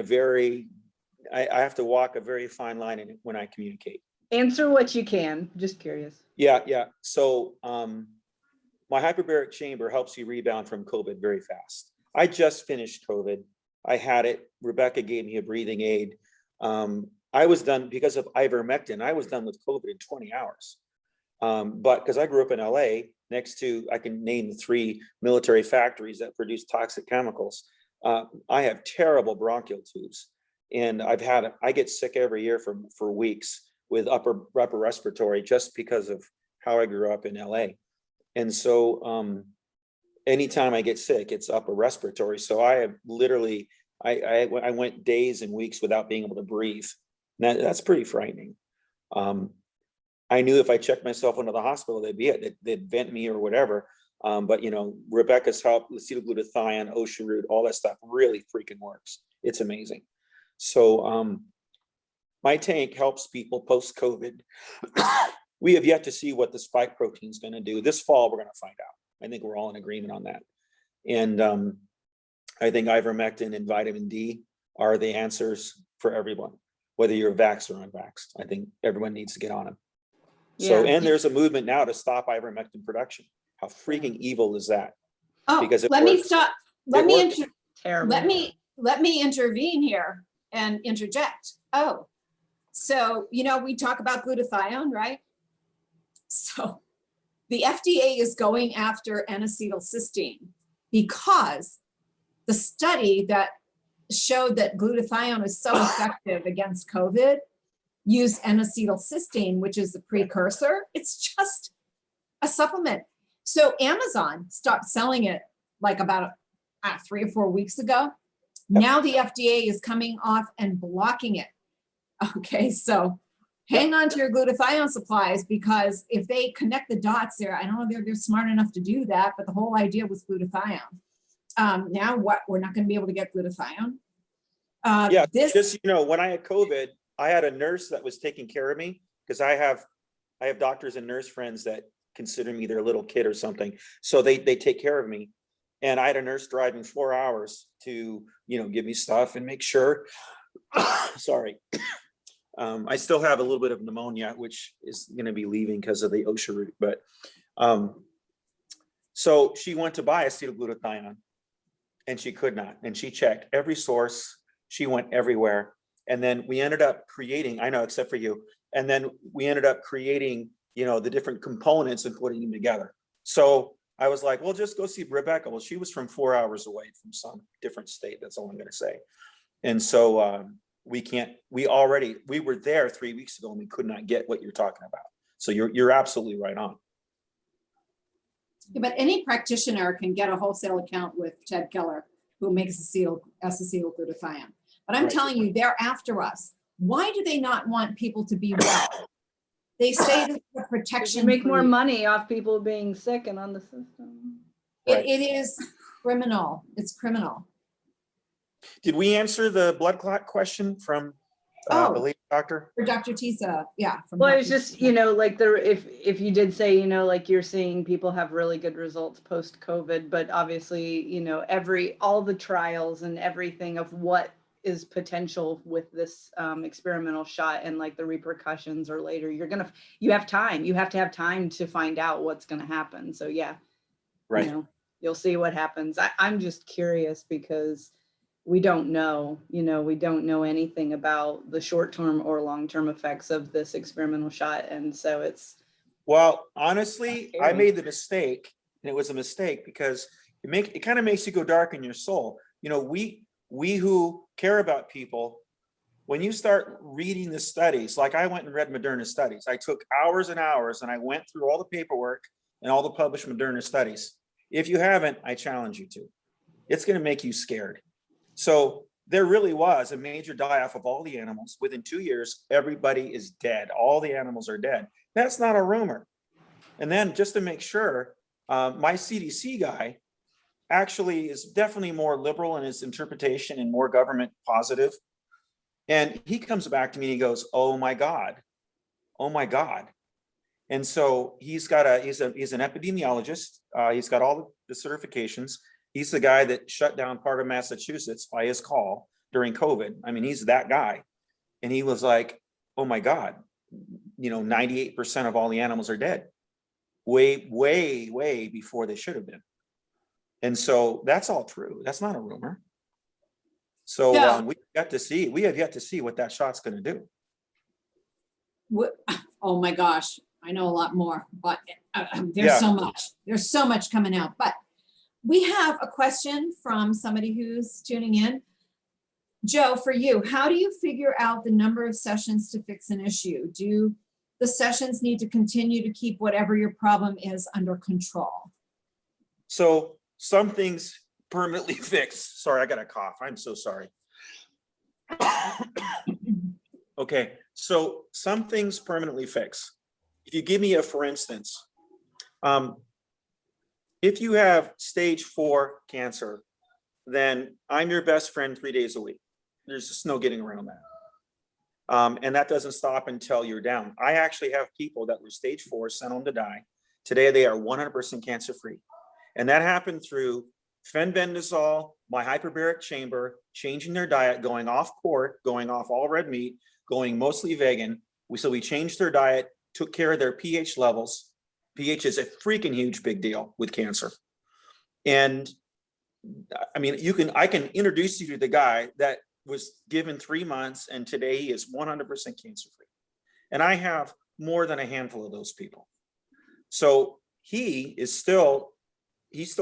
I have to walk a very fine line when I communicate. Answer what you can. Just curious. Yeah. So my hyperbaric chamber helps you rebound from COVID very fast. I just finished COVID. I had it. Rebecca gave me a breathing aid. I was done because of ivermectin. I was done with COVID in 20 hours. But because I grew up in LA, next to, I can name the 3 military factories that produce toxic chemicals. I have terrible bronchial tubes, and I get sick every year for weeks with upper respiratory, just because of how I grew up in LA. And so anytime I get sick, it's upper respiratory. So I have literally, I went days and weeks without being able to breathe. That's pretty frightening. I knew if I checked myself into the hospital, they'd vent me or whatever. But Rebecca's help, acetyl-glutathione, OSHA root, all that stuff really freaking works. It's amazing. So my tank helps people post-COVID. We have yet to see what the spike protein is going to do. This fall, we're going to find out. I think we're all in agreement on that. And I think ivermectin and vitamin D are the answers for everyone, whether you're vaxxed or unvaxxed. I think everyone needs to get on them. So, Yeah. and there's a movement now to stop ivermectin production. How freaking evil is that? Oh, Because it let me works. stop. Terrible. Let me intervene here and interject. Oh, so, we talk about glutathione, right? So the FDA is going after N-acetylcysteine because the study that showed that glutathione is so effective against COVID used N-acetylcysteine, which is the precursor. It's just a supplement. So Amazon stopped selling it like about 3 or 4 weeks ago. Yep. Now the FDA is coming off and blocking it. Okay, so hang on to your glutathione supplies, because if they connect the dots there, I don't know if they're smart enough to do that, but the whole idea was glutathione. Now what? We're not going to be able to get glutathione. Yeah, just when I had COVID, I had a nurse that was taking care of me, because I have doctors and nurse friends that consider me their little kid or something. So they take care of me. And I had a nurse driving 4 hours to, give me stuff and make sure. Sorry. I still have a little bit of pneumonia, which is going to be leaving because of the OSHA root. But so she went to buy acetyl-glutathione, and she could not. And she checked every source. She went everywhere. And then we ended up creating, I know, except for you. And then we ended up creating, the different components and putting them together. So I was like, well, just go see Rebecca. Well, she was from 4 hours away from some different state. That's all I'm going to say. And so we were there 3 weeks ago, and we could not get what you're talking about. So you're absolutely right on. Yeah, but any practitioner can get a wholesale account with Ted Keller, who makes acetyl-glutathione. But I'm telling you, they're after us. Why do they not want people to be well? They say that the protection. You make more money off people being sick and on the system. It is criminal. It's criminal. Did we answer the blood clot question from the lady doctor? For Dr. Tisa, yeah. Well, it's just, like if you did say, like you're seeing people have really good results post-COVID, but obviously, all the trials and everything of what is potential with this experimental shot, and like the repercussions or later, you have time. You have to have time to find out what's going to happen. So yeah, right. You'll see what happens. I'm just curious because we don't know, we don't know anything about the short-term or long-term effects of this experimental shot. And so it's Well, honestly, I Scary. made the mistake, and it was a mistake because it kind of makes you go dark in your soul. You know, we who care about people, when you start reading the studies, like I went and read Moderna studies, I took hours and hours and I went through all the paperwork and all the published Moderna studies. If you haven't, I challenge you to. It's going to make you scared. So there really was a major die-off of all the animals. Within 2 years, everybody is dead. All the animals are dead. That's not a rumor. And then just to make sure, my CDC guy actually is definitely more liberal in his interpretation and more government positive. And he comes back to me and he goes, "Oh my God, oh my God." And so he's an epidemiologist. He's got all the certifications. He's the guy that shut down part of Massachusetts by his call during COVID. I mean, he's that guy. And he was like, "Oh my God, 98% of all the animals are dead. Way, way, way before they should have been." And so that's all true. That's not a rumor. So Yeah. we have yet to see what that shot's going to do. Oh my gosh, I know a lot more, but Yeah. there's so much coming out. But we have a question from somebody who's tuning in. Joe, for you, how do you figure out the number of sessions to fix an issue? Do the sessions need to continue to keep whatever your problem is under control? So some things permanently fixed. Sorry, I got a cough. I'm so sorry. Okay, so some things permanently fix. If you give me for instance, if you have stage 4 cancer, then I'm your best friend 3 days a week. There's just no getting around that. And that doesn't stop until you're down. I actually have people that were stage 4, sent home to die. Today, they are 100% cancer free. And that happened through fenbendazole, my hyperbaric chamber, changing their diet, going off pork, going off all red meat, going mostly vegan. So we changed their diet, took care of their pH levels. pH is a freaking huge big deal with cancer. And I mean, I can introduce you to the guy that was given 3 months and today he is 100% cancer free. And I have more than a handful of those people. So he still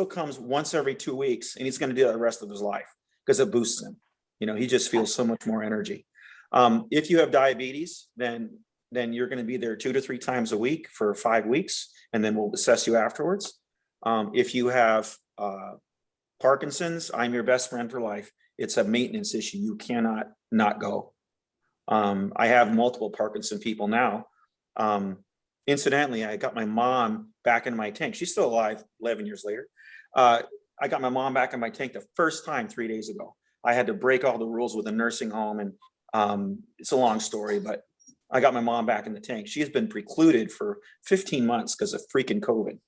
comes once every 2 weeks and he's going to do that the rest of his life because it boosts him. He just feels so much more energy. If you have diabetes, then you're going to be there 2 to 3 times a week for 5 weeks, and then we'll assess you afterwards. If you have Parkinson's, I'm your best friend for life. It's a maintenance issue. You cannot not go. I have multiple Parkinson people now. Incidentally, I got my mom back in my tank. She's still alive 11 years later. I got my mom back in my tank the first time 3 days ago. I had to break all the rules with a nursing home, and it's a long story, but I got my mom back in the tank. She has been precluded for 15 months because of freaking COVID.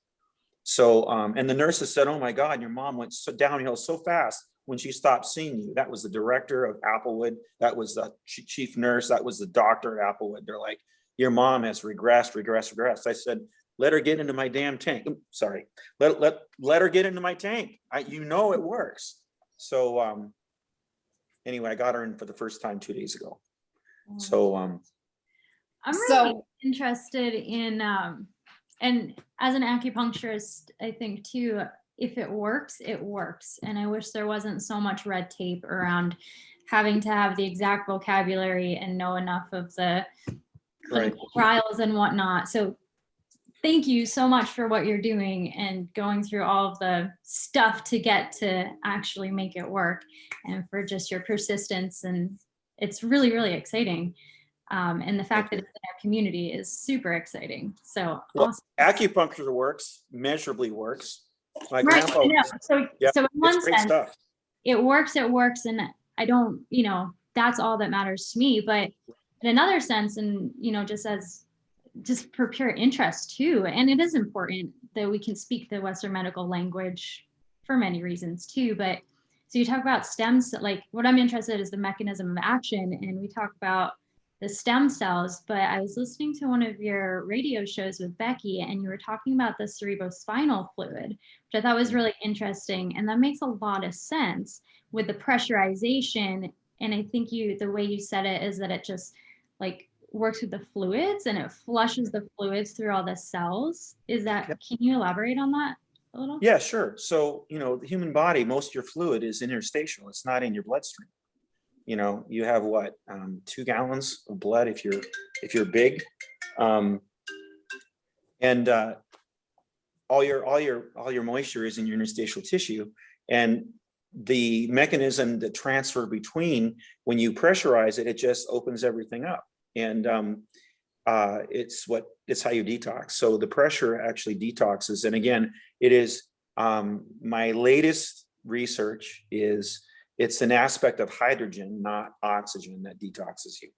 So, and the nurses said, "Oh my God, your mom went downhill so fast when she stopped seeing you." That was the director of Applewood. That was the chief nurse. That was the doctor at Applewood. They're like, "Your mom has regressed." I said, "Let her get into my damn tank." Sorry. Let her get into my tank. It works. So, anyway, I got her in for the first time 2 days ago. So, I'm really interested in, and as an acupuncturist, I think too, if it works, it works. And I wish there wasn't so much red tape around having to have the exact vocabulary and know enough of the clinical trials and whatnot. So thank you so much for what you're doing and going through all of the stuff to get to actually make it work, and for just your persistence. And it's really, really exciting. And the fact that it's in our community is super exciting. So awesome. Acupuncture works, measurably works. My Right. grandpa. So in one great sense, stuff. it works, and I don't, that's all that matters to me. But in another sense, and, just for pure interest too. And it is important that we can speak the Western medical language for many reasons too. But so you talk about stems, like what I'm interested in is the mechanism of action. And we talk about the stem cells, but I was listening to one of your radio shows with Becky, and you were talking about the cerebrospinal fluid, which I thought was really interesting. And that makes a lot of sense with the pressurization. And I think the way you said it is that it just like works with the fluids and it flushes the fluids through all the cells. Is that, Yep. can you elaborate on that a little? Yeah, sure. So, the human body, most of your fluid is interstitial. It's not in your bloodstream. You have what, 2 gallons of blood if you're big. And all your moisture is in your interstitial tissue. And the mechanism, the transfer between, when you pressurize it, it just opens everything up. And it's how you detox. So the pressure actually detoxes. And again, it is my latest research is it's an aspect of hydrogen, not oxygen, that detoxes you.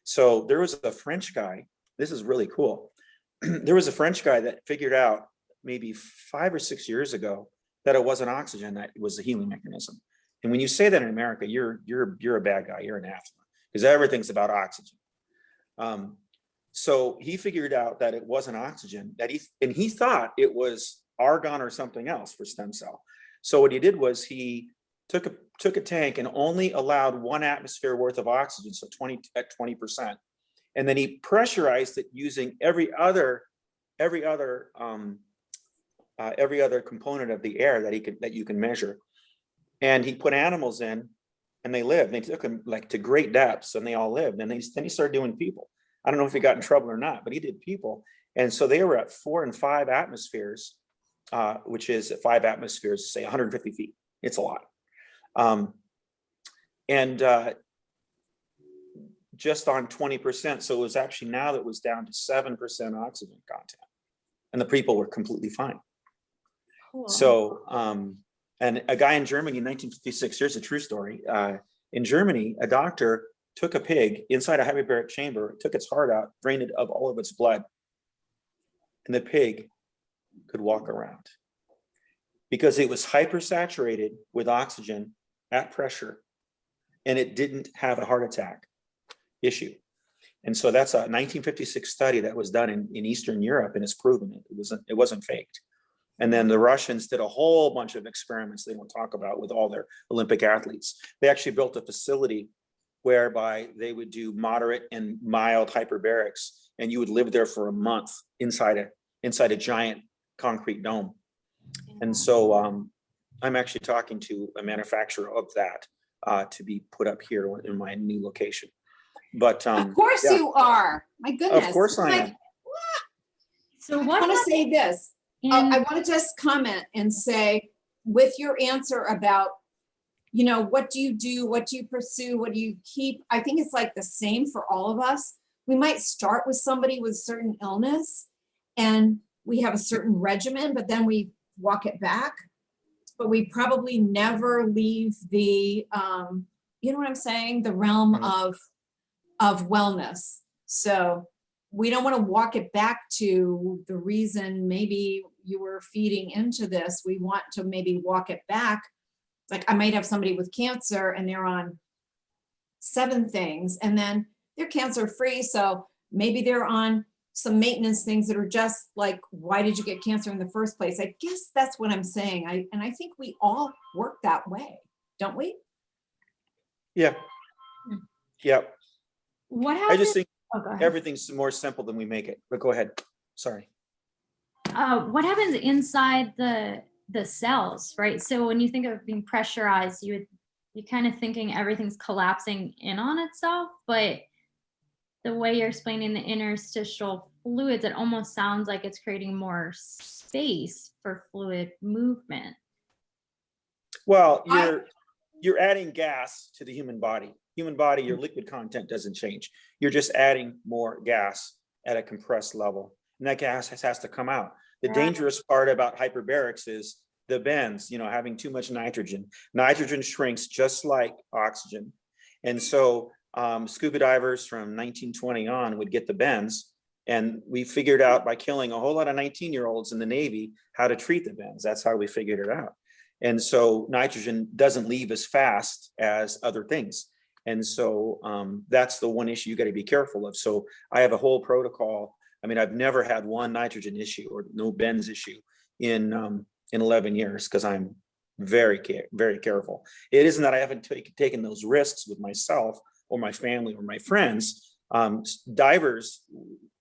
So there was a French guy, this is really cool. There was a French guy that figured out maybe 5 or 6 years ago that it wasn't oxygen that was the healing mechanism. And when you say that in America, you're a bad guy, you're an anathema, because everything's about oxygen. So he figured out that it wasn't oxygen, and he thought it was argon or something else for stem cell. So what he did was he took a tank and only allowed 1 atmosphere worth of oxygen, so 20%, and then he pressurized it using every other component of the air that you can measure. And he put animals in, and they lived. They took them like to great depths, and they all lived. And then he started doing people. I don't know if he got in trouble or not, but he did people. And so they were at 4 and 5 atmospheres, which is 5 atmospheres, say 150 feet. It's a lot. Just on 20%. So it was actually, now that was down to 7% oxygen content, and the people were completely fine. Cool. So, and a guy in Germany in 1956, here's a true story. In Germany, a doctor took a pig inside a hyperbaric chamber, took its heart out, drained it of all of its blood, and the pig could walk around because it was hypersaturated with oxygen at pressure, and it didn't have a heart attack issue. And so that's a 1956 study that was done in Eastern Europe, and it's proven it wasn't faked. And then the Russians did a whole bunch of experiments they don't talk about with all their Olympic athletes. They actually built a facility whereby they would do moderate and mild hyperbarics, and you would live there for a month inside a giant concrete dome. And so I'm actually talking to a manufacturer of that to be put up here in my new location. But Of course yeah. you are. My goodness. Of course I am. So I what want to say this. in, I want to just comment and say, with your answer about, what do you do? What do you pursue? What do you keep? I think it's like the same for all of us. We might start with somebody with certain illness and we have a certain regimen, but then we walk it back. But we probably never leave the, you know what I'm saying? The realm of wellness. So we don't want to walk it back to the reason maybe you were feeding into this. We want to maybe walk it back. Like I might have somebody with cancer and they're on 7 things and then they're cancer free. So maybe they're on some maintenance things that are just like, why did you get cancer in the first place? I guess that's what I'm saying. And I think we all work that way, don't we? Yeah. Yeah. what I happens? just think Oh, go ahead. everything's more simple than we make it. But go ahead. Sorry. What happens inside the cells, right? So when you think of being pressurized, you're kind of thinking everything's collapsing in on itself, but the way you're explaining the interstitial fluids, it almost sounds like it's creating more space for fluid movement. Well, you're adding gas to the human body. Human body, your liquid content doesn't change. You're just adding more gas at a compressed level, and that gas has to come out. The dangerous part about hyperbarics is the bends, having too much nitrogen. Nitrogen shrinks just like oxygen. And so scuba divers from 1920 on would get the bends, and we figured out by killing a whole lot of 19-year-olds in the Navy how to treat the bends. That's how we figured it out. And so nitrogen doesn't leave as fast as other things. And so that's the one issue you got to be careful of. So I have a whole protocol. I mean, I've never had one nitrogen issue or no bends issue in 11 years because I'm very careful. It isn't that I haven't taken those risks with myself or my family or my friends. Divers,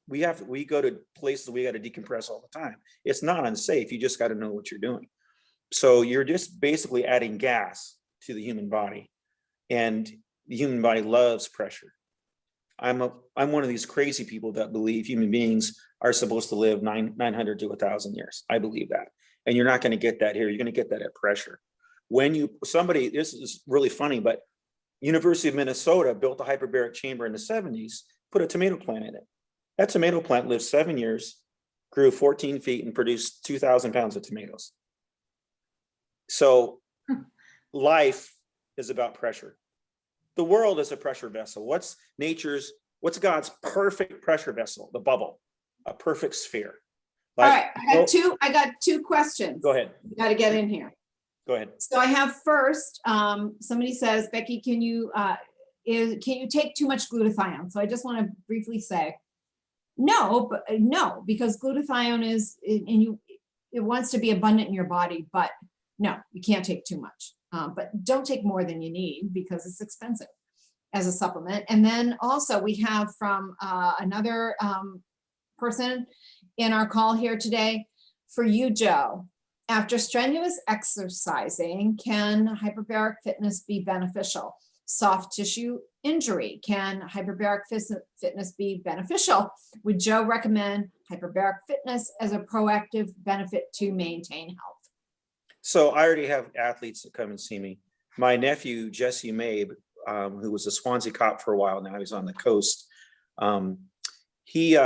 we go to places we got to decompress all the time. It's not unsafe. You just got to know what you're doing. So you're just basically adding gas to the human body, and the human body loves pressure. I'm one of these crazy people that believe human beings are supposed to live 900 to 1,000 years. I believe that. And you're not going to get that here. You're going to get that at pressure. This is really funny, but University of Minnesota built a hyperbaric chamber in the 70s, put a tomato plant in it. That tomato plant lived 7 years, grew 14 feet, and produced 2,000 pounds of tomatoes. So life is about pressure. The world is a pressure vessel. What's God's perfect pressure vessel? The bubble, a perfect sphere. All right, I got two questions. Go ahead. Got to get in here. Go ahead. So I have first, somebody says, Becky, can you take too much glutathione? So I just want to briefly say, no, because glutathione it wants to be abundant in your body, but no, you can't take too much. But don't take more than you need because it's expensive as a supplement. And then also we have from another person in our call here today, for you, Joe, after strenuous exercising, can hyperbaric fitness be beneficial? Soft tissue injury, can hyperbaric fitness be beneficial? Would Joe recommend hyperbaric fitness as a proactive benefit to maintain health? So I already have athletes that come and see me. My nephew, Jesse Mabe, who was a Swansea cop for a while, now he's on the coast. He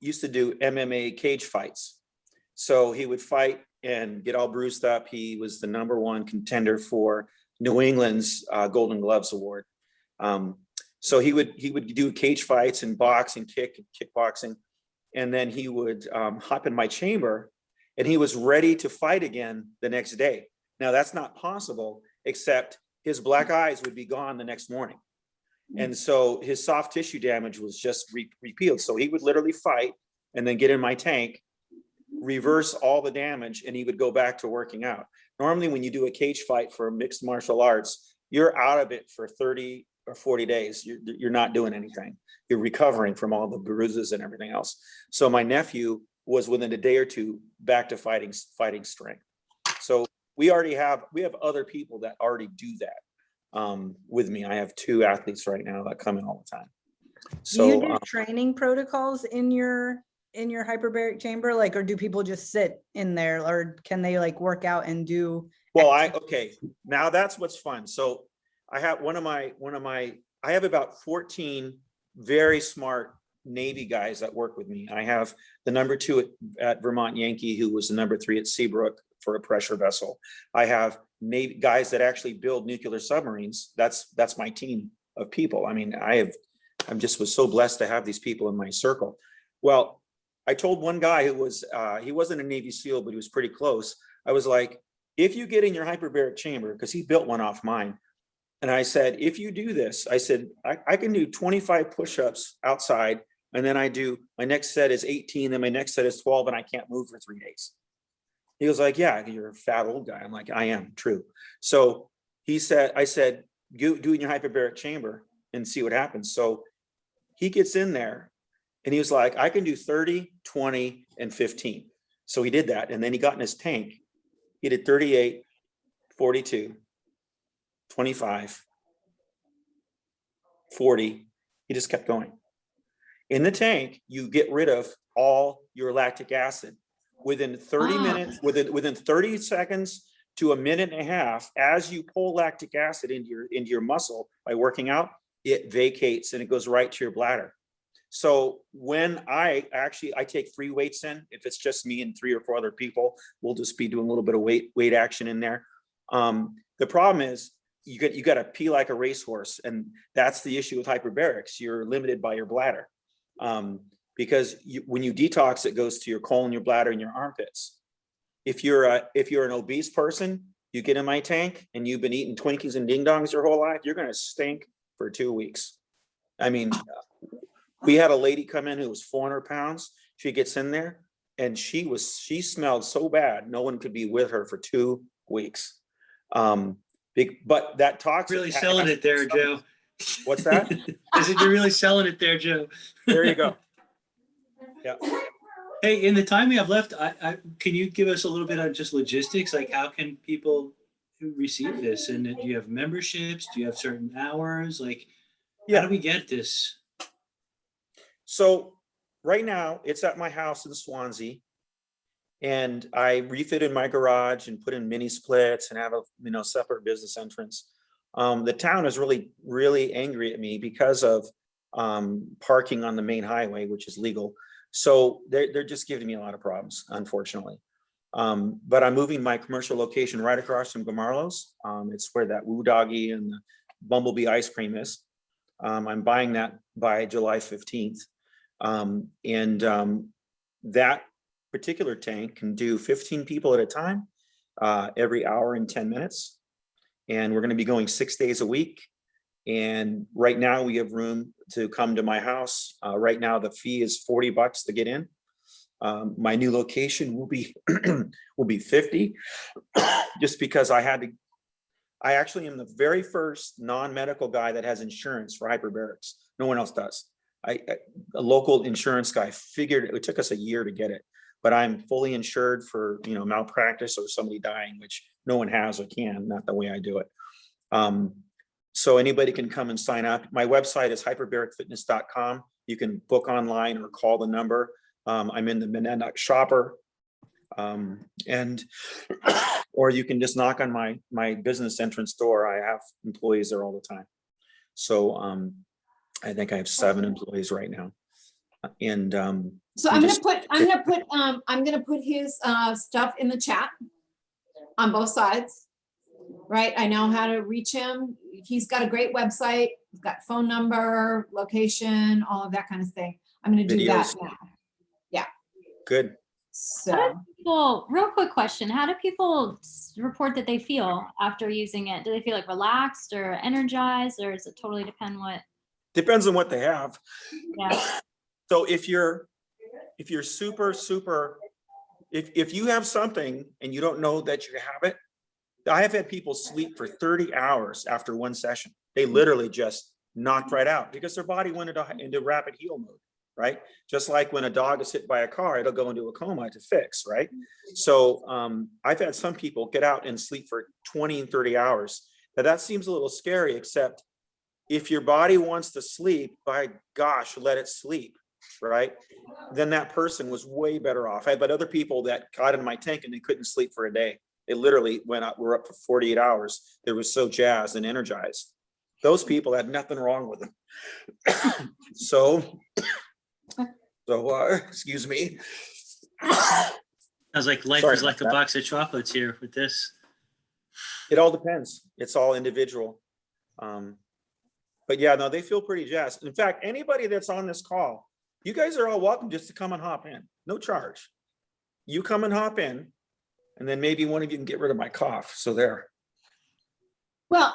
used to do MMA cage fights. So he would fight and get all bruised up. He was the #1 contender for New England's Golden Gloves Award. So he would do cage fights and box and kickboxing. And then he would hop in my chamber, and he was ready to fight again the next day. Now that's not possible, except his black eyes would be gone the next morning. And so his soft tissue damage was just repealed. So he would literally fight and then get in my tank, reverse all the damage, and he would go back to working out. Normally when you do a cage fight for mixed martial arts, you're out of it for 30 or 40 days. You're not doing anything. You're recovering from all the bruises and everything else. So my nephew was within a day or two back to fighting strength. So we have other people that already do that with me. I have 2 athletes right now that come in all the time. So do you do training protocols in your hyperbaric chamber, like, or do people just sit in there, or can they like work out and do? Well, okay, now that's what's fun. So I have I have about 14 very smart Navy guys that work with me. I have the #2 at Vermont Yankee, who was the #3 at Seabrook for a pressure vessel. I have Navy guys that actually build nuclear submarines. That's my team of people. I mean, was so blessed to have these people in my circle. Well, I told one guy who was, he wasn't a Navy SEAL, but he was pretty close. I was like, if you get in your hyperbaric chamber, because he built one off mine, and I said, if you do this, I said, I can do 25 push-ups outside, and then my next set is 18, then my next set is 12, and I can't move for 3 days. He was like, yeah, you're a fat old guy. I'm like, I am, true. So I said, do it in your hyperbaric chamber and see what happens. So he gets in there, and he was like, I can do 30, 20, and 15. So he did that, and then he got in his tank. He did 38, 42, 25, 40. He just kept going. In the tank, you get rid of all your lactic acid. Within 30 minutes, within 30 seconds to a minute and a half, as you pull lactic acid into your muscle by working out, it vacates and it goes right to your bladder. So when I take 3 weights in, if it's just me and 3 or 4 other people, we'll just be doing a little bit of weight action in there. The problem is you got to pee like a racehorse, and that's the issue with hyperbarics. You're limited by your bladder. Because when you detox, it goes to your colon, your bladder, and your armpits. If you're an obese person, you get in my tank and you've been eating Twinkies and Ding Dongs your whole life, you're going to stink for 2 weeks. I mean, we had a lady come in who was 400 pounds. She gets in there and she smelled so bad, no one could be with her for 2 weeks. But that toxic. Really selling it there, Joe. What's that? I said, you're really selling it there, Joe. There you go. Yeah. Hey, in the time we have left, can you give us a little bit on just logistics? Like, how can people receive this? And do you have memberships? Do you have certain hours? Like, how do we get this? So right now it's at my house in Swansea, and I refitted my garage and put in mini splits and have a separate business entrance. The town is really angry at me because of parking on the main highway, which is legal. So they're just giving me a lot of problems, unfortunately. But I'm moving my commercial location right across from Gamarlo's. It's where that Woo Doggy and the Bumblebee ice cream is. I'm buying that by July 15th. That particular tank can do 15 people at a time, every hour and 10 minutes. And we're going to be going 6 days a week. And right now we have room to come to my house. Right now the fee is $40 to get in. My new location will be will be 50, just because I actually am the very first non-medical guy that has insurance for hyperbarics. No one else does. A local insurance guy figured it took us a year to get it, but I'm fully insured for malpractice or somebody dying, which no one has or can, not the way I do it. So anybody can come and sign up. My website is hyperbaricfitness.com. You can book online or call the number. I'm in the Monadnock Shopper, or you can just knock on my business entrance door. I have employees there all the time. So I think I have 7 employees right now. And So I'm gonna put his stuff in the chat on both sides. Right, I know how to reach him. He's got a great website. He's got phone number, location, all of that kind of thing. I'm gonna do that now. Yeah. Good. So. Well, real quick question. How do people report that they feel after using it? Do they feel like relaxed or energized, or does it totally depend what? Depends on what they have. Yeah. So if you're super, if you have something and you don't know that you have it, I have had people sleep for 30 hours after one session. They literally just knocked right out because their body went into rapid heal mode, right? Just like when a dog is hit by a car, it'll go into a coma to fix, right? So I've had some people get out and sleep for 20 and 30 hours. Now that seems a little scary, except if your body wants to sleep, by gosh, let it sleep, right? Then that person was way better off. I've had other people that got in my tank and they couldn't sleep for a day. They literally were up for 48 hours. They were so jazzed and energized. Those people had nothing wrong with them. So excuse me. I was like, life Sorry is like a about that. box of chocolates here with this. It all depends. It's all individual. But yeah, no, they feel pretty jazzed. In fact, anybody that's on this call, you guys are all welcome just to come and hop in. No charge. You come and hop in, and then maybe one of you can get rid of my cough. So there. Well,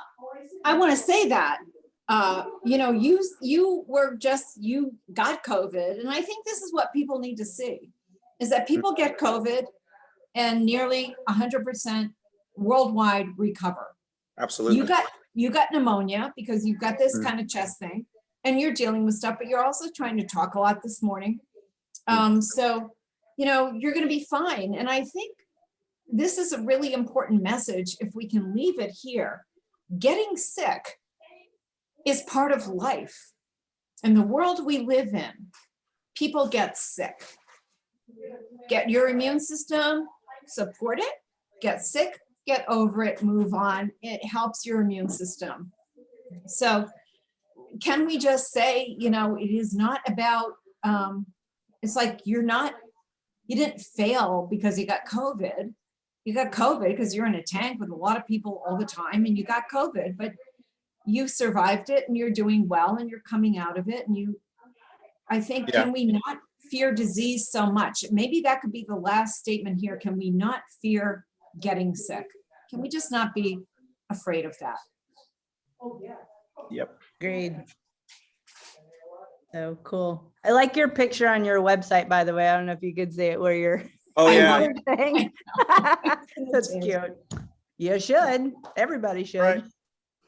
I want to say that, you got COVID. And I think this is what people need to see, is that people get COVID and nearly 100% worldwide recover. Absolutely. You got pneumonia because you've got this kind of chest thing and you're dealing with stuff, but you're also trying to talk a lot this morning. So, you're going to be fine. And I think this is a really important message. If we can leave it here, getting sick is part of life. In the world we live in, people get sick. Get your immune system, support it, get sick, get over it, move on. It helps your immune system. So can we just say, it is not about, it's like you didn't fail because you got COVID. You got COVID because you're in a tank with a lot of people all the time and you got COVID, but you survived it and you're doing well and you're coming out of it. And I think, Can we not fear disease so much? Maybe that could be the last statement here. Can we not fear getting sick? Can we just not be afraid of that? Yep. Agreed. So cool. I like your picture on your website, by the way. I don't know if you could see it where you're. Oh yeah. That's cute. You should. Everybody should. Right.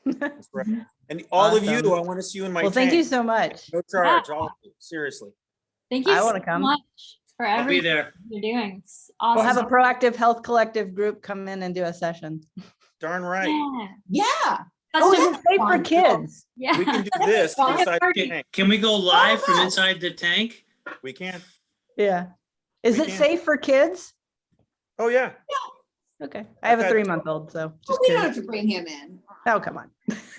That's right. And all of you, Awesome. I want to see you in my Well, thank you tank. so much. No charge, all of you, seriously. Thank you I so wanna come. much for I'll be everything there. you're doing. It's We'll awesome. have a proactive health collective group come in and do a session. Darn right. Yeah. Yeah. That's Oh, just is it safe for fun. kids? yeah. We can do this Fine. inside the Okay, tank. can we go live from yes. inside the tank? We can. Yeah. Is We it can. safe for kids? Oh, yeah. Okay. I have I've a had- 3-month-old, so Well, just we don't curious. have to bring him in, Oh, come on.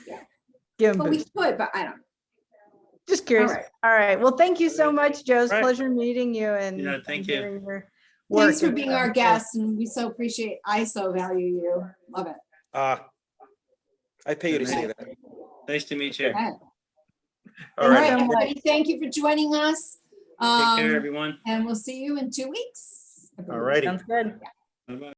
Yeah. Give him but we boost. could, but I don't. Just curious. right. All right. Well, thank you so much, Joe. It's a Right. pleasure meeting you and Yeah, thank you. hearing your work. Thanks for It being sounds our good. guest, and we so appreciate, I so value you. Love it. I pay you to say that. Nice to meet you. Okay. All All right. right, so much. everybody, thank you for joining us. Take care, everyone. And we'll see you in 2 weeks. All righty. Sounds good. Bye-bye.